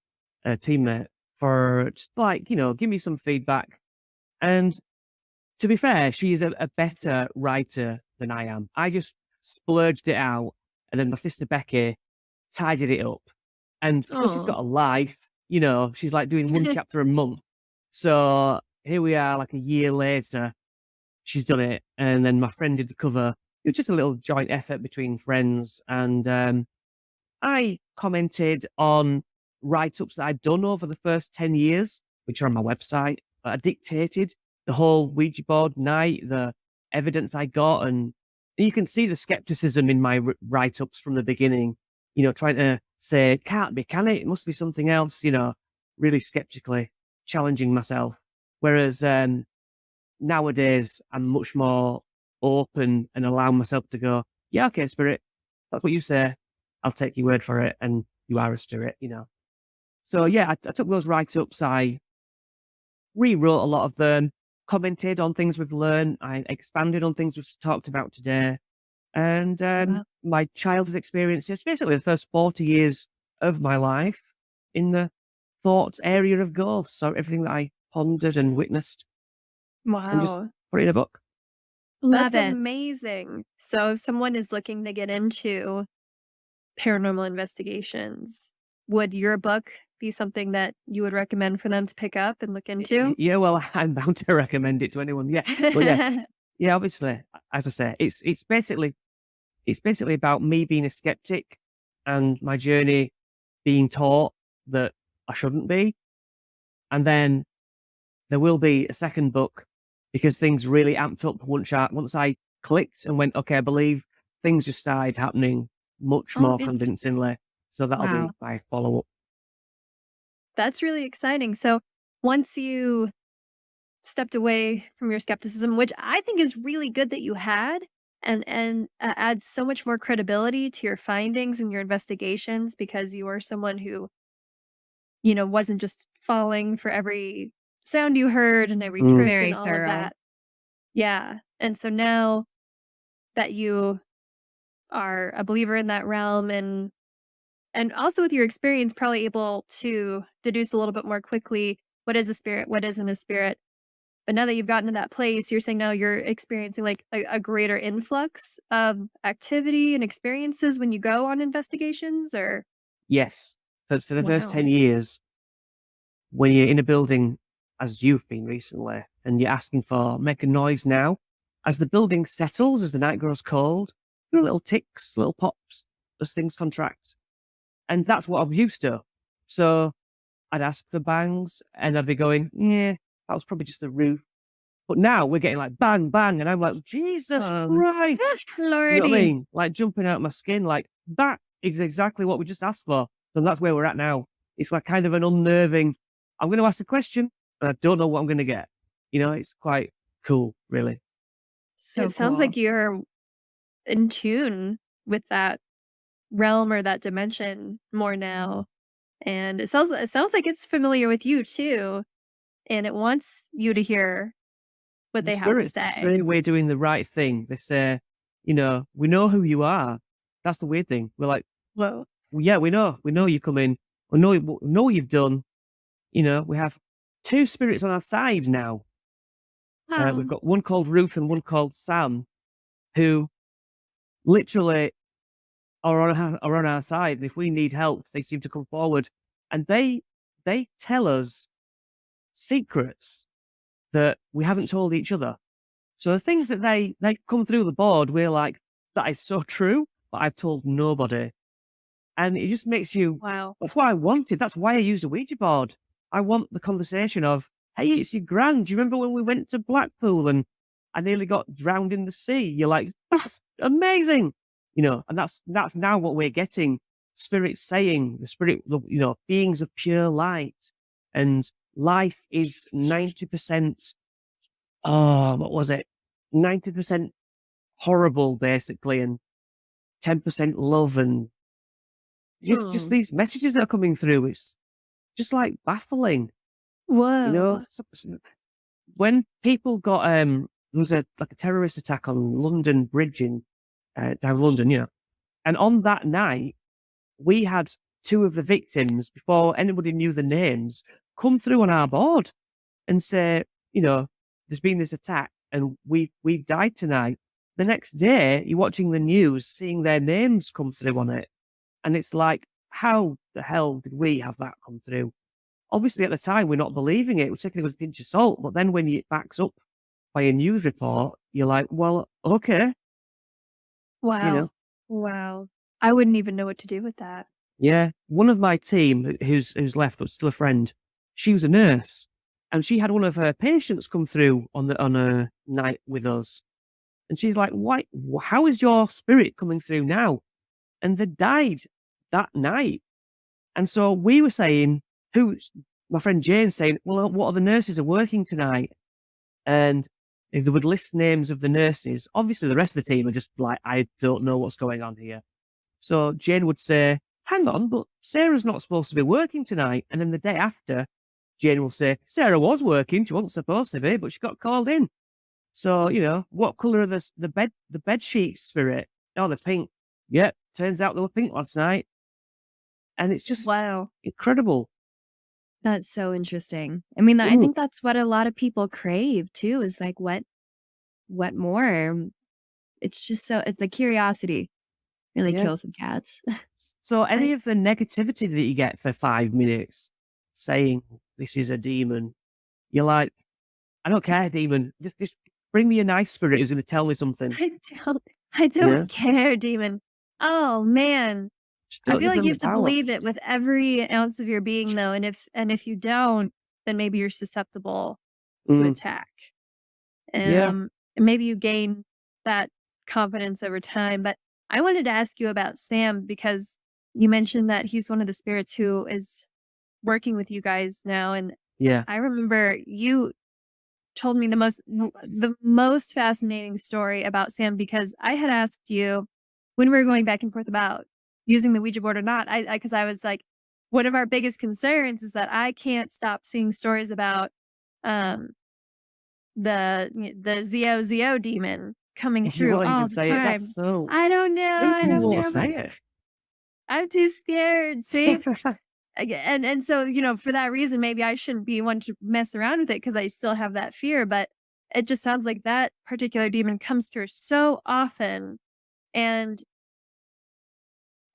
S3: a teammate, for just like give me some feedback. And to be fair, she is a better writer than I am. I just splurged it out, and then my sister Becky tidied it up. And because she's
S2: Oh.
S3: got a life, she's like doing one chapter a month. So here we are, like a year later, she's done it, and then my friend did the cover. It was just a little joint effort between friends, and I commented on write-ups that I'd done over the first 10 years which are on my website. I dictated the whole Ouija board night, the evidence I got, and you can see the skepticism in my write-ups from the beginning, trying to say, it can't be, can it? It must be something else, really skeptically challenging myself. Whereas nowadays, I'm much more open and allow myself to go, yeah, okay, spirit, that's what you say. I'll take your word for it, and you are a spirit, So yeah, I took those write-ups, I rewrote a lot of them, commented on things we've learned, I expanded on things we've talked about today, and
S1: Wow.
S3: my childhood experiences, basically the first 40 years of my life in the thoughts area of ghosts, so everything that I pondered and witnessed, and just
S1: Wow.
S3: put it in a book.
S1: That's
S2: Love it.
S1: amazing. So if someone is looking to get into paranormal investigations, would your book be something that you would recommend for them to pick up and look into?
S3: Yeah, well, I'm bound to recommend it to anyone. Yeah, but yeah, obviously, as I say, it's basically about me being a skeptic and my journey being taught that I shouldn't be, and then there will be a second book because things really amped up once I clicked and went, okay, I believe, things just started happening much
S1: Oh,
S3: more convincingly. So that'll be
S2: Wow.
S3: my follow up.
S1: that's really exciting. So once you stepped away from your skepticism, which I think is really good that you had, and adds so much more credibility to your findings and your investigations because you are someone who, wasn't just falling for every sound you heard and every
S3: Mm.
S1: trick and
S2: Very
S1: all of
S2: thorough.
S1: that. Yeah. And so now that you are a believer in that realm and also with your experience probably able to deduce a little bit more quickly what is a spirit, what isn't a spirit. But now that you've gotten to that place, you're saying now you're experiencing like a greater influx of activity and experiences when you go on investigations or
S3: Yes. So for the first 10
S1: wow.
S3: years, when you're in a building, as you've been recently, and you're asking for make a noise now, as the building settles, as the night grows cold, there are little ticks, little pops as things contract. And that's what I'm used to. So I'd ask for bangs and I'd be going, yeah, that was probably just the roof. But now we're getting like bang, bang. And I'm like, Jesus
S2: Oh,
S3: Christ. You know what I
S2: lordy.
S3: mean? Like jumping out my skin, like that is exactly what we just asked for. So that's where we're at now. It's like kind of an unnerving, I'm going to ask a question and I don't know what I'm going to get. It's quite cool, really.
S2: So
S1: It sounds
S2: cool.
S1: like you're in tune with that realm or that dimension more now. And it sounds like it's familiar with you too. And it wants you to hear what
S3: The
S1: they have to
S3: spirits
S1: say.
S3: say we're doing the right thing. They say, we know who you are. That's the weird thing. We're like,
S1: Whoa.
S3: well, yeah, we know you come in. We know what you've done. We have two spirits on our side now. We've
S2: Oh,
S3: got one called Ruth and one called Sam, who literally are on our side. And if we need help, they seem to come forward, and they tell us secrets that we haven't told each other. So the things that they come through the board, we're like, that is so true, but I've told nobody. And it just makes you,
S1: Wow.
S3: that's what I wanted. That's why I used a Ouija board. I want the conversation of, hey, it's your grand. Do you remember when we went to Blackpool and I nearly got drowned in the sea? You're like, that's amazing. And that's now what we're getting. Spirit saying, beings of pure light. And life is 90%, what was it? 90% horrible, basically, and 10% love, and just
S2: hmm.
S3: these messages that are coming through. It's just like baffling,
S1: Whoa.
S3: when people got there was a terrorist attack on London Bridge in down London, and on that night we had two of the victims, before anybody knew the names, come through on our board and say, there's been this attack and we've died tonight. The next day you're watching the news, seeing their names come through on it, and it's like, how the hell did we have that come through? Obviously, at the time, we're not believing it. We're taking it with a pinch of salt. But then when it backs up by a news report, you're like, well, okay, you
S1: Wow.
S3: know.
S2: Wow.
S1: I wouldn't even know what to do with that.
S3: Yeah. One of my team, who's left, but still a friend, she was a nurse. And she had one of her patients come through on a night with us. And she's like, "Why? How is your spirit coming through now?" And they died that night. And so we were saying, my friend James saying, "Well, what other nurses are working tonight?" And they would list names of the nurses. Obviously, the rest of the team are just like, "I don't know what's going on here." So Jane would say, "Hang on, but Sarah's not supposed to be working tonight." And then the day after, Jane will say, "Sarah was working. She wasn't supposed to be, but she got called in." So, what colour are the bed sheets, Spirit? Oh, they're pink. Yep, turns out they were pink last night. And it's just
S1: Wow.
S3: incredible.
S2: That's so interesting. I mean, I
S3: Mm,
S2: think that's what a lot of people crave too, is like, what more? It's just it's the curiosity really
S3: yeah.
S2: kills some cats.
S3: So any of the negativity that you get for 5 minutes saying this is a demon, you're like, "I don't care, demon. Just bring me a nice spirit who's going to tell me something."
S1: I don't I
S3: Yeah.
S1: don't care, demon. Oh, man.
S3: Just
S1: I
S3: don't
S1: feel
S3: give
S1: like
S3: them
S1: you
S3: the
S1: have to
S3: power.
S1: believe it with every ounce of your being, though, and if you don't, then maybe you're susceptible to
S3: Mm,
S1: attack.
S3: yeah.
S1: And maybe you gain that confidence over time. But I wanted to ask you about Sam because you mentioned that he's one of the spirits who is working with you guys now, and
S3: Yeah.
S1: I remember you told me the most fascinating story about Sam because I had asked you when we were going back and forth about using the Ouija board or not. Because I was like, one of our biggest concerns is that I can't stop seeing stories about um the ZO demon coming
S3: You
S1: through
S3: won't even
S1: all the
S3: say it. That's
S1: time.
S3: so.
S1: I don't know.
S3: Who
S1: I don't
S3: won't
S1: know.
S3: say it?
S1: I'm too scared. See, and so for that reason, maybe I shouldn't be one to mess around with it because I still have that fear. But it just sounds like that particular demon comes through so often, and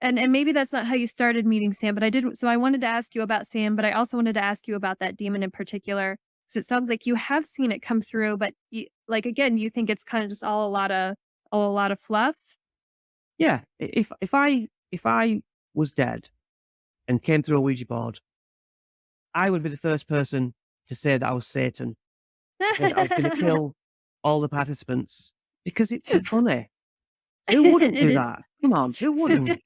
S1: and maybe that's not how you started meeting Sam. But I did. So I wanted to ask you about Sam, but I also wanted to ask you about that demon in particular. So it sounds like you have seen it come through, but like again, you think it's kind of just all a lot of fluff.
S3: Yeah. If I was dead and came through a Ouija board, I would be the first person to say that I was Satan. And I was going to kill all the participants because it's funny. Who wouldn't
S1: It
S3: do
S1: is.
S3: that? Come on, who wouldn't?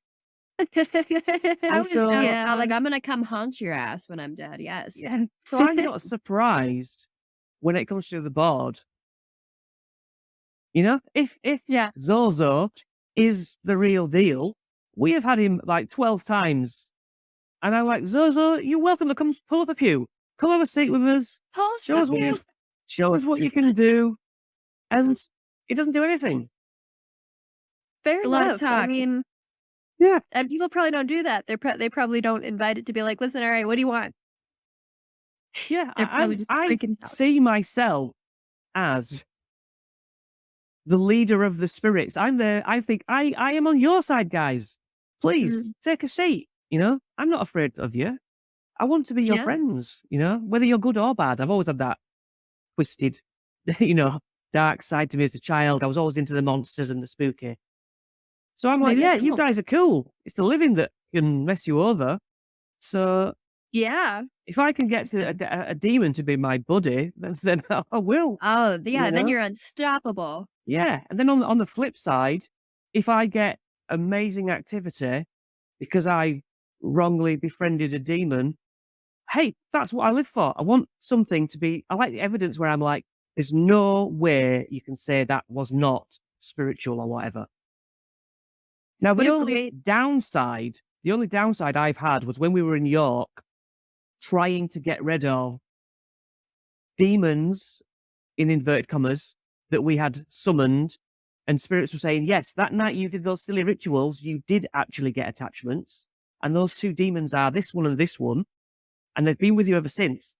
S2: I
S3: And
S2: was down.
S3: so,
S2: I'm
S1: Yeah.
S2: like, I'm gonna come haunt your ass when I'm dead. Yes.
S3: yeah, so I'm not surprised when it comes to the board. If
S1: Yeah.
S3: Zozo is the real deal, we have had him like 12 times. And I'm like, "Zozo, you're welcome to come pull up a pew. Come have a seat with us.
S1: Hold
S3: Show
S1: up
S3: us what you
S1: you.
S3: show us what you can do." And it doesn't do anything.
S1: Fair
S2: It's a lot of
S1: enough. I
S2: talk.
S1: mean,
S3: Yeah.
S1: and people probably don't do that. They probably don't invite it to be like, "Listen, all right, what do you want?"
S3: Yeah.
S1: They're
S3: I,
S1: probably
S3: I'm
S1: just
S3: I
S1: freaking out.
S3: see myself as the leader of the spirits. I'm there. I think I am on your side, guys. Please
S1: Mhm.
S3: take a seat. I'm not afraid of you. I want to be your
S1: Yeah.
S3: friends, whether you're good or bad. I've always had that twisted, you know, dark side to me as a child. I was always into the monsters and the spooky. So I'm like,
S1: Maybe
S3: yeah,
S1: that's
S3: you
S1: cool.
S3: guys are cool. It's the living that can mess you over. So
S1: Yeah.
S3: if I can get to a demon to be my buddy, then I will,
S2: Oh, yeah,
S3: you
S2: then
S3: know?
S2: you're unstoppable.
S3: Yeah. And then on the flip side, if I get amazing activity because I wrongly befriended a demon, hey, that's what I live for. I want something to be, I like the evidence where I'm like, there's no way you can say that was not spiritual or whatever. Now,
S1: What a great
S3: the only downside I've had was when we were in York trying to get rid of demons, in inverted commas, that we had summoned. And spirits were saying, yes, that night you did those silly rituals, you did actually get attachments. And those two demons are this one and this one. And they've been with you ever since.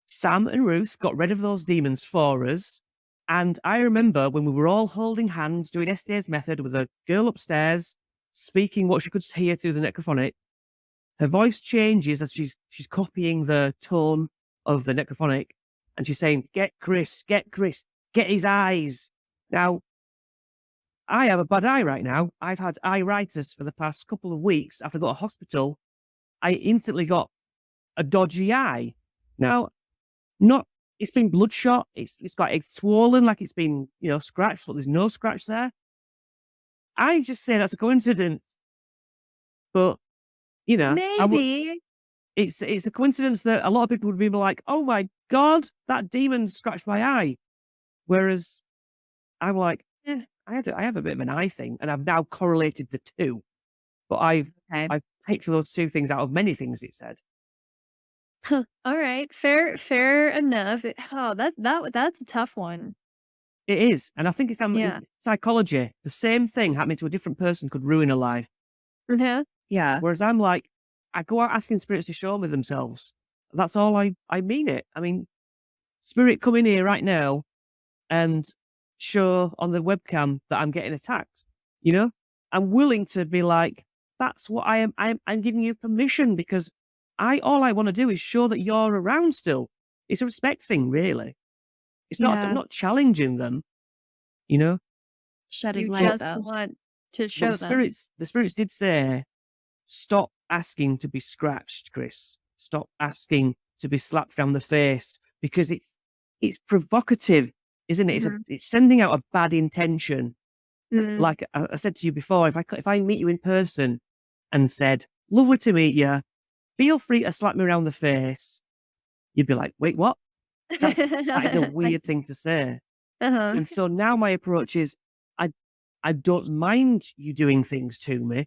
S3: Sam and Ruth got rid of those demons for us. And I remember when we were all holding hands doing Esther's method with a girl upstairs, speaking what she could hear through the necrophonic. Her voice changes as she's copying the tone of the necrophonic. And she's saying, get Chris, get his eyes. Now, I have a bad eye right now. I've had iritis for the past couple of weeks. After I got to hospital, I instantly got a dodgy eye. Now, not, it's been bloodshot. It's swollen, like it's been, scratched, but there's no scratch there. I just say that's a coincidence. But,
S2: Maybe.
S3: it's a coincidence that a lot of people would be like, oh my God, that demon scratched my eye. Whereas I'm like, I have a bit of an eye thing, and I've now correlated the two. But
S2: Okay.
S3: I've picked those two things out of many things it said.
S1: All right, fair enough. That's a tough one.
S3: It is. And I think it's in
S1: Yeah.
S3: psychology. The same thing happening to a different person could ruin a life.
S1: Mhm.
S2: Yeah.
S3: Whereas I'm like, I go out asking spirits to show me themselves. That's all I mean it. I mean, spirit, come in here right now and show on the webcam that I'm getting attacked. I'm willing to be like, that's what I am. I'm giving you permission because all I want to do is show that you're around still. It's a respect thing, really. It's not, I'm
S1: Yeah.
S3: not challenging them, you know.
S2: Shedding
S1: You
S2: light,
S1: just
S2: though.
S1: want to
S3: But
S1: show them.
S3: the spirits did say, stop asking to be scratched, Chris. Stop asking to be slapped down the face because it's provocative, isn't it?
S1: Mhm.
S3: It's sending out a bad intention.
S1: Mhm.
S3: Like I said to you before, if I meet you in person and said, lovely to meet you, feel free to slap me around the face, you'd be like, wait, what? That is a weird thing to say.
S1: Uh-huh.
S3: And so now my approach is, I don't mind you doing things to me,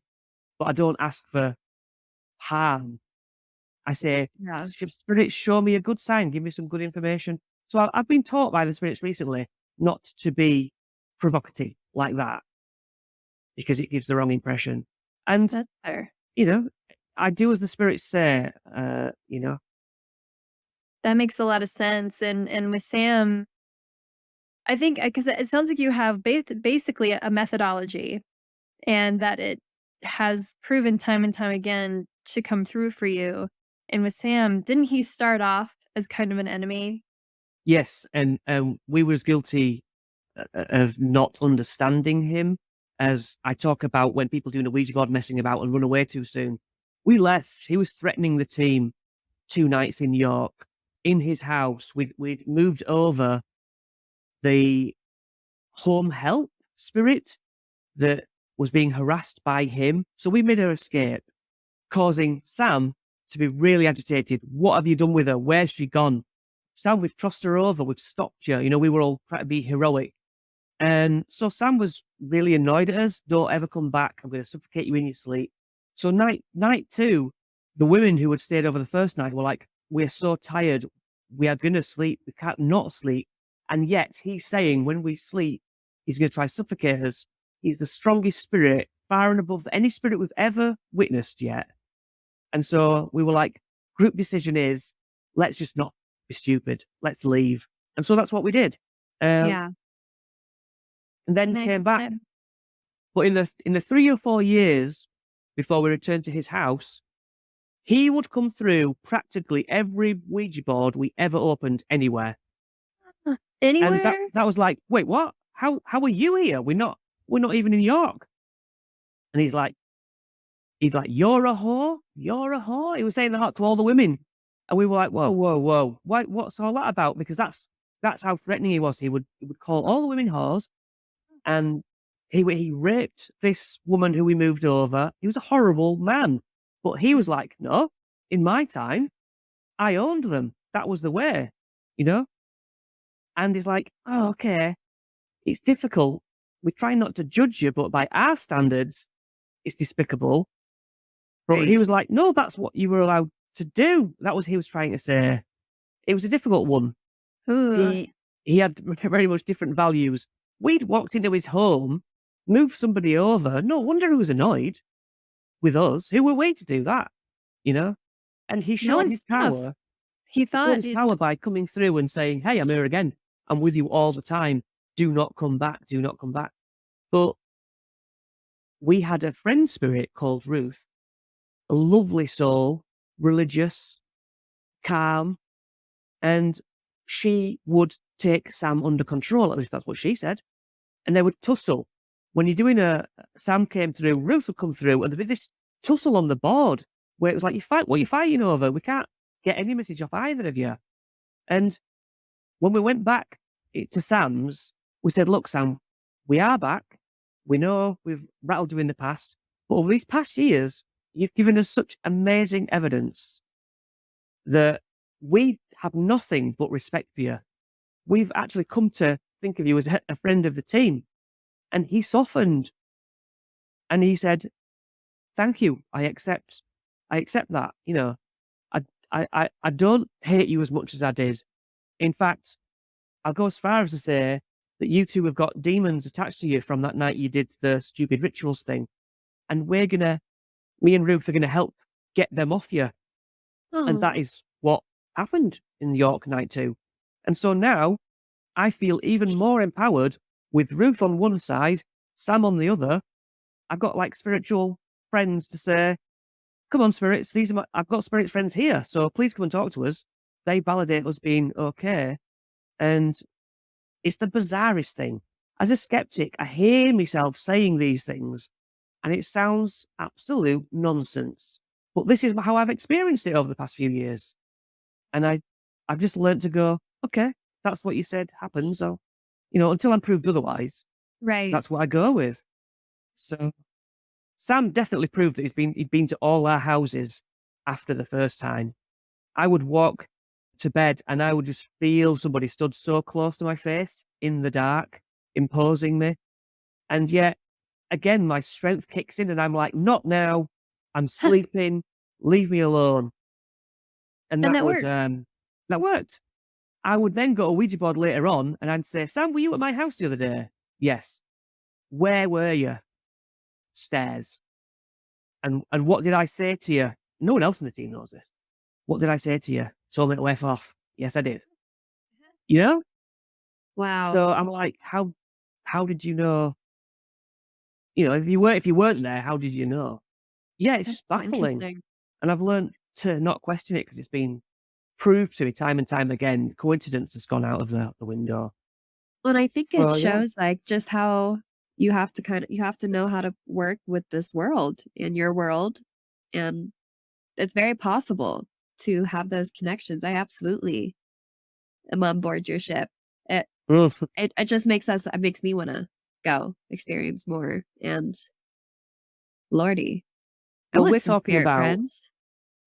S3: but I don't ask for harm. I say,
S2: Yeah.
S3: spirits, show me a good sign, give me some good information. So I've been taught by the spirits recently not to be provocative like that because it gives the wrong impression. And,
S1: That's fair.
S3: I do as the spirits say,
S1: That makes a lot of sense, and with Sam, I think because it sounds like you have basically a methodology, and that it has proven time and time again to come through for you. And with Sam, didn't he start off as kind of an enemy?
S3: yes. And we was guilty of not understanding him, as I talk about when people doing a Ouija board messing about and run away too soon. We left. He was threatening the team 2 nights in York in his house. We'd moved over the home help spirit that was being harassed by him. So we made her escape, causing Sam to be really agitated. What have you done with her? Where's she gone? Sam, we've crossed her over. We've stopped you. We were all trying to be heroic. And so Sam was really annoyed at us. Don't ever come back. I'm going to suffocate you in your sleep. So night two, the women who had stayed over the first night were like, we're so tired. We are going to sleep. We can't not sleep. And yet he's saying when we sleep, he's going to try to suffocate us. He's the strongest spirit, far and above any spirit we've ever witnessed yet. And so we were like, group decision is, let's just not be stupid. Let's leave. And so that's what we did.
S2: Yeah.
S3: And then
S1: Nice
S3: came back.
S1: plan.
S3: But in the 3 or 4 years before we returned to his house, he would come through practically every Ouija board we ever opened anywhere. And
S1: Anywhere?
S3: that was like, wait, what? How are you here? We're not even in York. And he's like, you're a whore? You're a whore? He was saying that to all the women. And we were like, whoa, whoa, whoa. What's all that about? Because that's how threatening he was. He would call all the women whores. And he raped this woman who we moved over. He was a horrible man. But he was like, no, in my time, I owned them. That was the way, you know? And he's like, oh, okay. It's difficult. We try not to judge you, but by our standards, it's despicable. But he
S2: Right.
S3: was like, no, that's what you were allowed to do. That was he was trying to say. It was a difficult one.
S1: Ooh.
S3: He had very much different values. We'd walked into his home, moved somebody over. No wonder he was annoyed with us. Who were we to do that? And he
S1: No
S3: showed
S1: one's
S3: his
S1: tough.
S3: power.
S1: He
S3: He showed
S1: thought
S3: his
S1: it's
S3: power by coming through and saying, hey, I'm here again. I'm with you all the time. Do not come back. Do not come back. But we had a friend spirit called Ruth, a lovely soul, religious, calm, and she would take Sam under control. At least that's what she said. And they would tussle. When you're doing Sam came through, Ruth would come through, and there'd be this tussle on the board where it was like, what are you fighting over? We can't get any message off either of you. And when we went back to Sam's, we said, look, Sam, we are back. We know we've rattled you in the past, but over these past years, you've given us such amazing evidence that we have nothing but respect for you. We've actually come to think of you as a friend of the team. And he softened and he said, thank you. I accept that. You know, I don't hate you as much as I did. In fact, I'll go as far as to say that you two have got demons attached to you from that night you did the stupid rituals thing. And me and Ruth are going to help get them off you. And that
S1: Oh,
S3: is what happened in York night 2. And so now I feel even more empowered with Ruth on one side, Sam on the other. I've got like spiritual friends to say, come on, spirits, I've got spirit friends here, so please come and talk to us. They validate us being okay. And it's the bizarrest thing. As a skeptic, I hear myself saying these things and it sounds absolute nonsense. But this is how I've experienced it over the past few years. And I've just learned to go, okay, that's what you said happens. So, until I'm proved otherwise,
S2: Right.
S3: that's what I go with. So Sam definitely proved that he'd been to all our houses after the first time. I would walk to bed and I would just feel somebody stood so close to my face in the dark, imposing me. And yet, again, my strength kicks in and I'm like, not now. I'm sleeping. Leave me alone. And
S1: and
S3: that
S1: that
S3: would,
S1: worked.
S3: that worked. I would then go to a Ouija board later on and I'd say, Sam, were you at my house the other day? Yes. Where were you? Stairs. And what did I say to you? No one else in the team knows this. What did I say to you? Told me to F off. Yes, I did. You know?
S2: Wow.
S3: So I'm like, how did you know? If you weren't there, how did you know? Yeah, it's
S1: That's
S3: just
S1: so
S3: baffling.
S1: interesting.
S3: And I've learned to not question it because it's been proved to me time and time again. Coincidence has gone out of the window.
S2: And I think it
S3: So yeah.
S2: shows like just how you have to know how to work with this world in your world. And it's very possible to have those connections. I absolutely am on board your ship. It
S3: Mm.
S2: it just makes me want to go experience more. And Lordy, I
S3: Well,
S2: want
S3: we're
S2: some
S3: talking
S2: spirit
S3: about
S2: friends.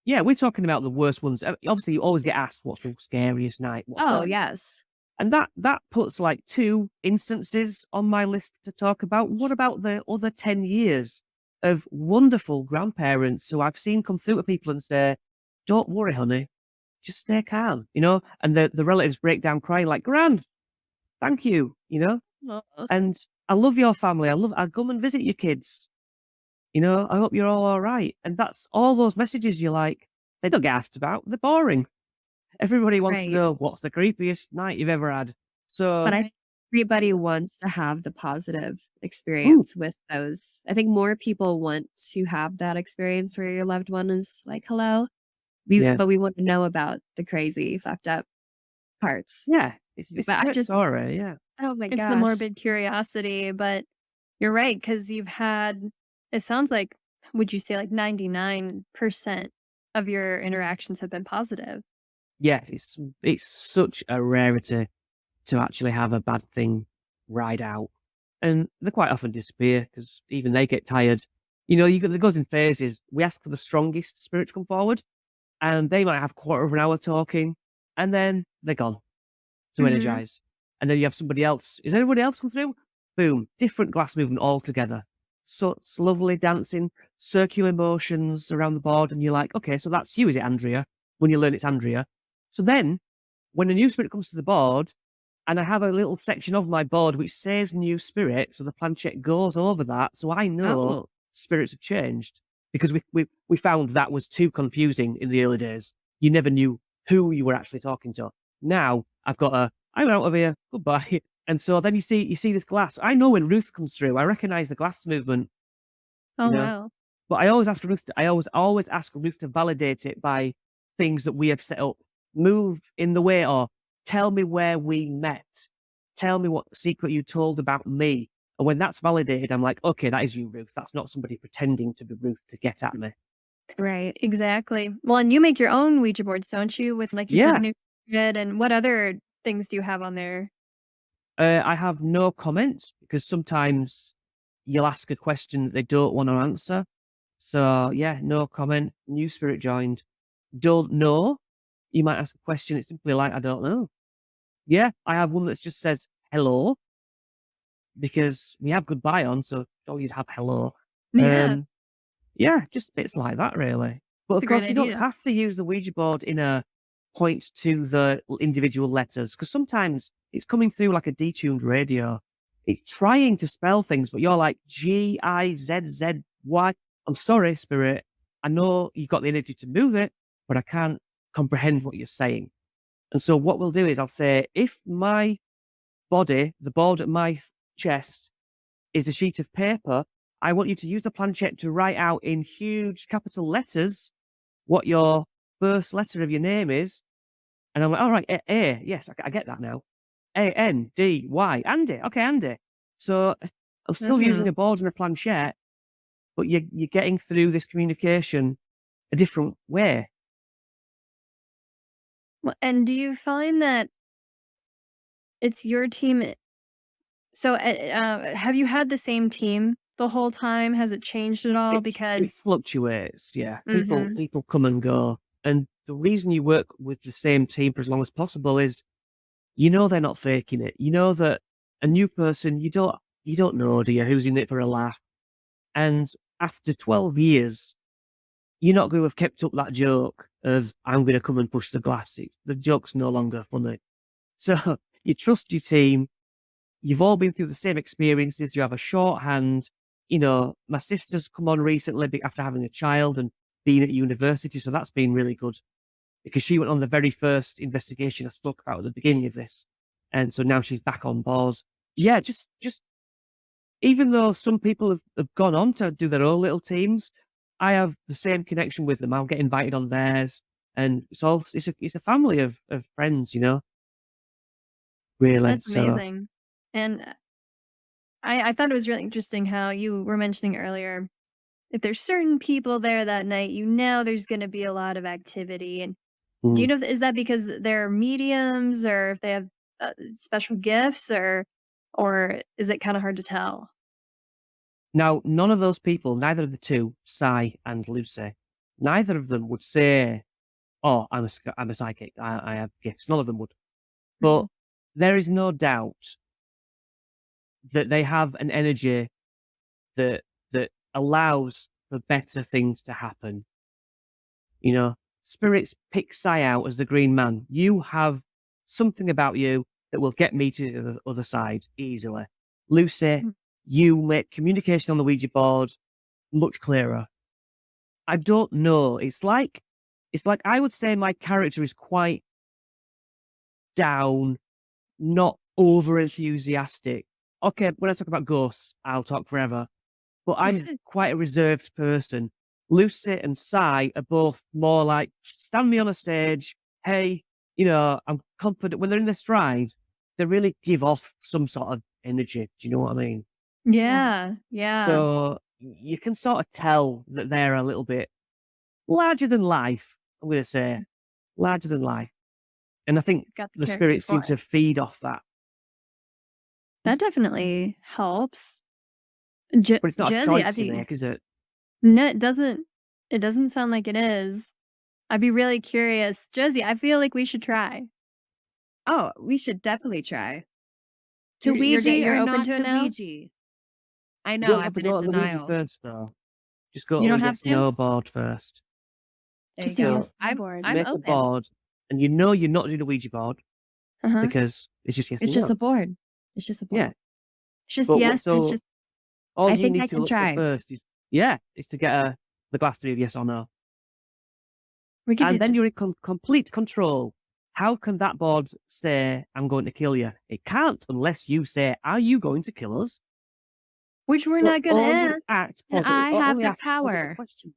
S3: we're talking about the worst ones. Obviously, you always get asked what's the scariest night.
S2: Oh, yes.
S3: And that puts like 2 instances on my list to talk about. What about the other 10 years of wonderful grandparents who I've seen come through to people and say, don't worry, honey, just stay calm, and the relatives break down crying like, Gran, thank you,
S1: Oh,
S3: and I love your family. I'll come and visit your kids. I hope you're all right. And that's all those messages you like. They don't get asked about. They're boring. Everybody wants to
S2: Right.
S3: know what's the creepiest night you've ever had. So,
S2: But
S1: right.
S2: everybody wants to have the positive
S3: ooh,
S2: experience with those. I think more people want to have that experience where your loved one is like, hello.
S3: yeah,
S2: But we want to know about the crazy, fucked up parts.
S3: yeah. It's a
S2: But I
S3: great
S2: just,
S3: story. Yeah,
S2: oh my
S1: It's the
S2: gosh.
S1: morbid curiosity, but you're right, because it sounds like, would you say like 99% of your interactions have been positive?
S3: yeah. It's such a rarity to actually have a bad thing ride out, and they quite often disappear because even they get tired. It goes in phases. We ask for the strongest spirit to come forward, and they might have a quarter of an hour talking, and then they're gone to
S1: Mhm.
S3: energize. And then you have somebody else. Is anybody else come through? Boom, different glass movement altogether. So it's lovely dancing, circular motions around the board, and you're like, okay, so that's you, is it, Andrea? When you learn it's Andrea. So then, when a new spirit comes to the board, and I have a little section of my board which says new spirit, so the planchette goes over that, so I know
S2: Oh,
S3: spirits have changed because we found that was too confusing in the early days. You never knew who you were actually talking to. Now I've got I'm out of here, goodbye. And so then you see this glass. I know when Ruth comes through, I recognize the glass movement, you
S1: Oh,
S3: know.
S1: wow.
S3: But I always ask Ruth. I always ask Ruth to validate it by things that we have set up. Move in the way, or tell me where we met. Tell me what secret you told about me. And when that's validated, I'm like, okay, that is you, Ruth. That's not somebody pretending to be Ruth to get at me.
S2: right.
S1: Exactly. Well, and you make your own Ouija boards, don't you? With, like you said,
S3: Yeah,
S1: new Good, and what other things do you have on there?
S3: I have no comment because sometimes you'll ask a question that they don't want to answer. So yeah, no comment. New spirit joined. Don't know. You might ask a question. It's simply like, I don't know. Yeah, I have one that just says hello because we have goodbye on. So oh, you'd have hello.
S1: Yeah,
S3: Um, yeah, just bits like that, really. But
S1: it's
S3: of
S1: a great
S3: course, you don't
S1: idea.
S3: have to use the Ouija board in a point to the individual letters because sometimes it's coming through like a detuned radio. It's trying to spell things, but you're like Gizzzy. I'm sorry, spirit. I know you've got the energy to move it, but I can't comprehend what you're saying. And so what we'll do is I'll say, if my body, the board at my chest, is a sheet of paper, I want you to use the planchette to write out in huge capital letters what your first letter of your name is. And I'm like, all right, A, yes, I get that now. Andy. Andy. Okay, Andy. So I'm still using
S1: Mhm.
S3: a board and a planchette, but you're getting through this communication a different way.
S1: Well, and do you find that it's your team so, have you had the same team the whole time? Has it changed at all?
S3: It
S1: Because
S3: fluctuates, yeah.
S1: Mhm.
S3: People come and go. And the reason you work with the same team for as long as possible is you know they're not faking it. You know that a new person, you don't know, do you, who's in it for a laugh. And after 12 years, you're not going to have kept up that joke of I'm going to come and push the glass. The joke's no longer funny. So you trust your team. You've all been through the same experiences. You have a shorthand. You know, my sister's come on recently after having a child and being at university. So that's been really good because she went on the very first investigation I spoke about at the beginning of this. And so now she's back on board. Yeah, just even though some people have gone on to do their own little teams, I have the same connection with them. I'll get invited on theirs. And it's a family of friends, you know, really.
S1: That's
S3: So
S1: amazing. And, I thought it was really interesting how you were mentioning earlier, if there's certain people there that night, you know there's gonna be a lot of activity, and do you
S3: mm.
S1: know if is that because they're mediums or if they have, special gifts or is it kinda hard to tell?
S3: Now, none of those people, neither of the two, Sai and Lucy, neither of them would say, "Oh, I'm a psychic. I have gifts." None of them would. But
S1: Mhm.
S3: there is no doubt that they have an energy that allows for better things to happen. You know, spirits pick Sai out as the green man. You have something about you that will get me to the other side easily. Lucy,
S1: Mhm.
S3: you make communication on the Ouija board much clearer. I don't know. It's like I would say my character is quite down, not over enthusiastic. Okay, when I talk about ghosts, I'll talk forever. But I'm quite a reserved person. Lucy and Sai are both more like, stand me on a stage. Hey, you know, I'm confident. When they're in their stride, they really give off some sort of energy. Do you know what I mean?
S2: Yeah.
S1: Yeah, yeah.
S3: So you can sort of tell that they're a little bit larger than life. I'm going to say larger than life. And I think
S1: Got the
S3: the
S1: character
S3: spirits seem
S1: for
S3: to
S1: it.
S3: feed off that.
S1: That definitely helps.
S3: But it's not a
S1: Jazzy, I
S3: choice you
S1: think
S3: make, is it?
S1: no, it doesn't sound like it is. I'd be really curious. Josie, I feel like we should try.
S2: Oh, we should definitely try. To Ouija
S1: You're
S2: or
S1: open
S2: not
S1: to it
S2: to
S1: now?
S2: Ouija? I
S3: You
S2: know,
S3: don't
S2: I've
S3: have to
S2: been
S3: go
S2: in
S3: to the Ouija
S2: denial.
S3: first, though. Just go
S1: You
S3: to the
S1: don't have
S3: yes,
S1: to?
S3: no board first.
S2: There you
S1: Just a
S2: go.
S3: So
S1: yes, no board.
S2: I'm
S3: make a
S2: open.
S3: board, and you know you're not doing a Ouija board
S1: Uh-huh.
S3: because it's just yes
S2: It's
S3: and
S2: just
S3: no.
S2: a board. It's just a board.
S3: Yeah.
S1: It's just
S3: But what,
S1: yes, and it's
S3: so
S1: just
S3: all
S2: I
S3: you
S2: think
S3: need
S2: I
S3: to
S2: can
S3: look for
S2: try.
S3: first is to get the glass to be yes or no.
S1: we could do
S3: And then
S1: that.
S3: you're in complete control. How can that board say, I'm going to kill you? It can't unless you say, are you going to kill us?
S1: Which we're
S3: So
S1: not gonna
S3: only
S1: ask.
S3: act
S2: And
S3: positive,
S2: I
S3: or
S2: have
S3: only
S2: the
S3: ask positive
S2: power.
S3: questions.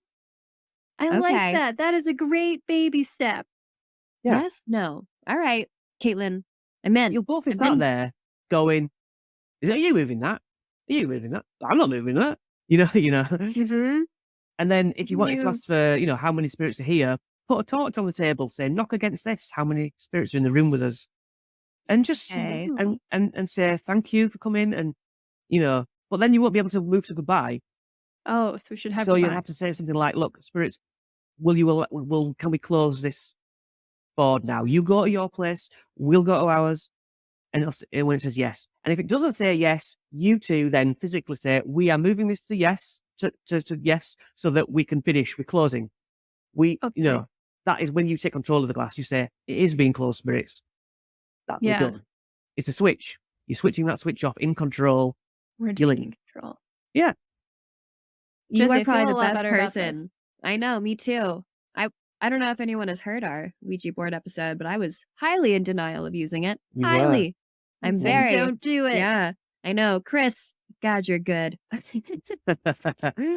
S1: I like
S2: Okay.
S1: that. That is a great baby step.
S3: Yeah.
S2: Yes? No. All right, Caitlin. I'm in.
S3: You'll both be
S2: I'm
S3: sat
S2: in.
S3: there going, are you moving that? Are you moving that? I'm not moving that. You know.
S1: Mhm.
S3: And then if you
S1: Can
S3: wanted to
S1: you
S3: ask for, you know, how many spirits are here, put a torch on the table, say, knock against this. How many spirits are in the room with us? And just
S2: Okay.
S3: and say thank you for coming, and but then you won't be able to move to goodbye.
S1: Oh, so we should have
S3: So you'll
S1: goodbye.
S3: have to say something like, "Look, spirits, can we close this board now? You go to your place, we'll go to ours." And when it says yes, and if it doesn't say yes, you two then physically say, "We are moving this to yes, to yes, so that we can finish. We're closing."
S1: Okay.
S3: That is when you take control of the glass. You say, "It is being closed, spirits. That we're
S1: Yeah.
S3: done." It's a switch. You're switching that switch off in control.
S1: We're
S3: You're
S1: taking control.
S3: Yeah.
S2: You
S1: Jesse,
S2: are
S1: I feel
S2: probably
S1: a
S2: the
S1: lot
S2: best
S1: better about this.
S2: person. I know, me too. I don't know if anyone has heard our Ouija board episode, but I was highly in denial of using it.
S3: You were.
S2: Highly.
S1: You
S2: I'm
S1: said,
S2: very
S1: don't do it.
S2: Yeah, I know. Chris, God, you're good.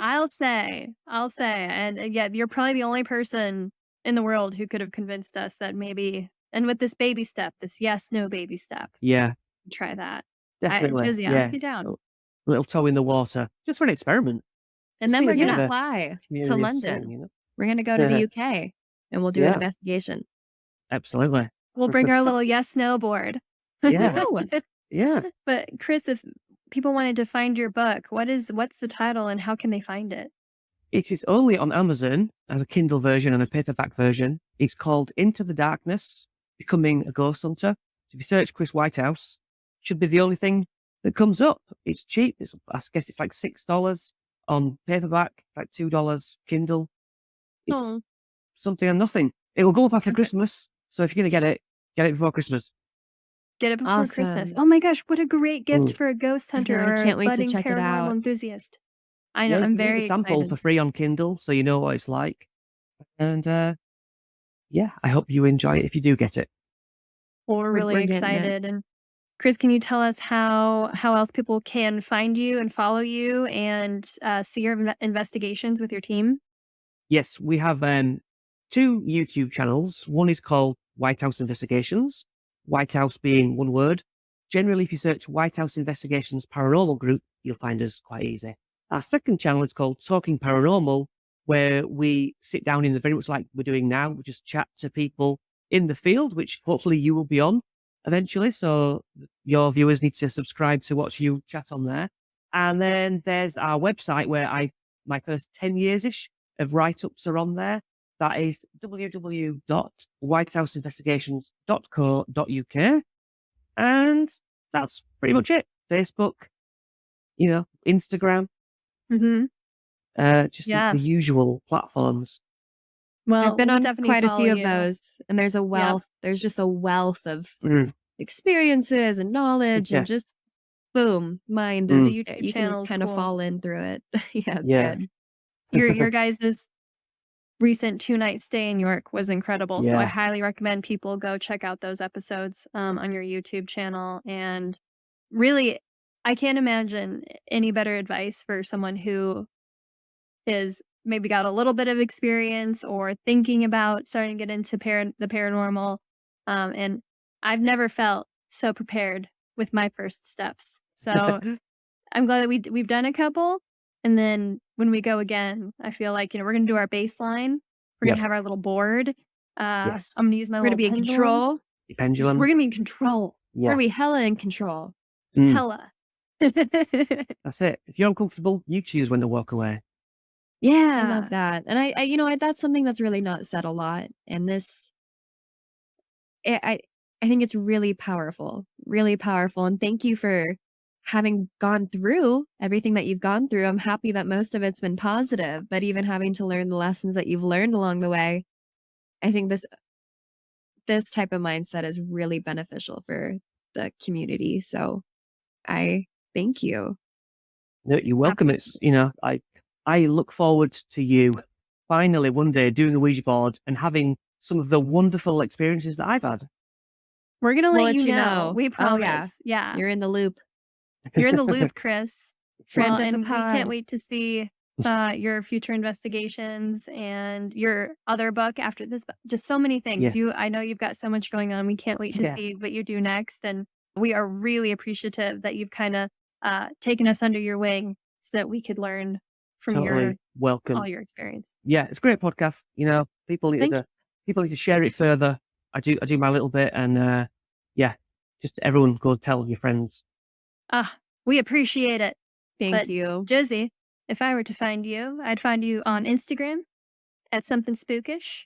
S1: I'll say, and yeah, you're probably the only person in the world who could have convinced us that maybe, and with this baby step, this yes, no baby step,
S3: Yeah,
S1: try that.
S3: definitely.
S1: Josie, I'll
S3: Yeah.
S1: put you down.
S3: A little toe in the water, just for an experiment.
S2: And
S3: Just
S2: then we're
S3: seems a bit
S2: going to
S3: of a
S2: fly to
S3: community of
S2: London.
S3: sin,
S2: We're going to go to the UK and we'll do an investigation.
S3: Absolutely.
S1: We'll bring our little yes, no board.
S3: Yeah.
S2: No.
S3: Yeah.
S1: But Chris, if people wanted to find your book, what's the title and how can they find it?
S3: It is only on Amazon as a Kindle version and a paperback version. It's called Into the Darkness, Becoming a Ghost Hunter. If you search Chris Whitehouse, it should be the only thing that comes up. It's cheap. I guess it's like $6 on paperback, like $2 Kindle. It's something and nothing. It will go up after Christmas. So if you're going to get it before Christmas.
S1: Get it before Christmas.
S2: Awesome.
S1: Oh my gosh, what a great gift for a ghost hunter
S2: I
S1: or
S2: can't
S1: a
S2: wait to
S1: budding
S2: check it
S1: paranormal
S2: out.
S1: enthusiast. I know,
S3: Yeah,
S1: I'm
S3: you can get
S1: very
S3: the sample
S1: excited.
S3: for free on Kindle, so you know what it's like. And yeah, I hope you enjoy it if you do get it.
S1: We're really
S2: we're getting it.
S1: excited. And Chris, can you tell us how else people can find you and follow you and see your investigations with your team?
S3: Yes, we have 2 YouTube channels. One is called White House Investigations, White House being one word. Generally, if you search White House Investigations Paranormal Group, you'll find us quite easy. Our second channel is called Talking Paranormal, where we sit down in the very much like we're doing now. We just chat to people in the field, which hopefully you will be on eventually. So your viewers need to subscribe to watch you chat on there. And then there's our website where my first 10 years-ish of write-ups are on there. That is www.whitehouseinvestigations.co.uk. And that's pretty much it. Facebook, Instagram,
S1: Mm-hmm.
S3: just the usual platforms.
S1: Well,
S2: I've been
S1: we'll
S2: on
S1: definitely
S2: quite a
S1: follow
S2: few of
S1: you.
S2: those, and there's a wealth. There's just a wealth of
S3: Mm.
S2: experiences and knowledge, and just boom, mind is
S1: The YouTube
S2: you
S1: channel
S2: can
S1: is
S2: kind of
S1: cool.
S2: fall in through it. Yeah, it's
S3: Yeah.
S2: good.
S1: Your guys' recent 2-night stay in York was incredible. So I
S3: Yeah.
S1: highly recommend people go check out those episodes on your YouTube channel. And really, I can't imagine any better advice for someone who is maybe got a little bit of experience or thinking about starting to get into the paranormal. And I've never felt so prepared with my first steps. So I'm glad that we've done a couple. And then when we go again, I feel like, we're going to do our baseline. We're going to have our little board.
S3: Yes.
S1: I'm going to use my
S2: We're gonna
S1: little
S2: be in
S1: pendulum.
S2: control.
S3: The pendulum.
S1: We're going to be in control.
S2: We're
S3: Yeah.
S2: gonna be hella in control.
S3: Mm.
S1: Hella.
S3: That's it. If you're uncomfortable, you choose when to walk away.
S1: Yeah.
S2: I love that, and I that's something that's really not said a lot. And this, I think it's really powerful, and thank you for having gone through everything that you've gone through. I'm happy that most of it's been positive, but even having to learn the lessons that you've learned along the way, I think this type of mindset is really beneficial for the community. So I thank you.
S3: No, you're welcome. It's, I look forward to you finally one day doing a Ouija board and having some of the wonderful experiences that I've had.
S1: We're going to
S2: We'll
S1: let
S2: let
S1: you
S2: you
S1: know.
S2: know.
S1: We
S2: Oh,
S1: promise.
S2: yeah.
S1: Yeah.
S2: You're in the loop.
S1: You're in the loop, Chris.
S2: Friend
S1: Well,
S2: of the
S1: and we
S2: pod.
S1: can't wait to see your future investigations and your other book after this. Just so many things. I know you've got so much going on. We can't wait to see what you do next. And we are really appreciative that you've kind of taken us under your wing so that we could learn from
S3: Totally welcome.
S1: all your experience.
S3: Yeah, it's a great podcast. People need
S1: Thank
S3: to people need to share it further. I do my little bit, and yeah, just everyone go tell your friends.
S1: Ah, we appreciate it.
S2: Thank
S1: But
S2: you.
S1: Josie, if I were to find you, I'd find you on Instagram at Somethin Spookish.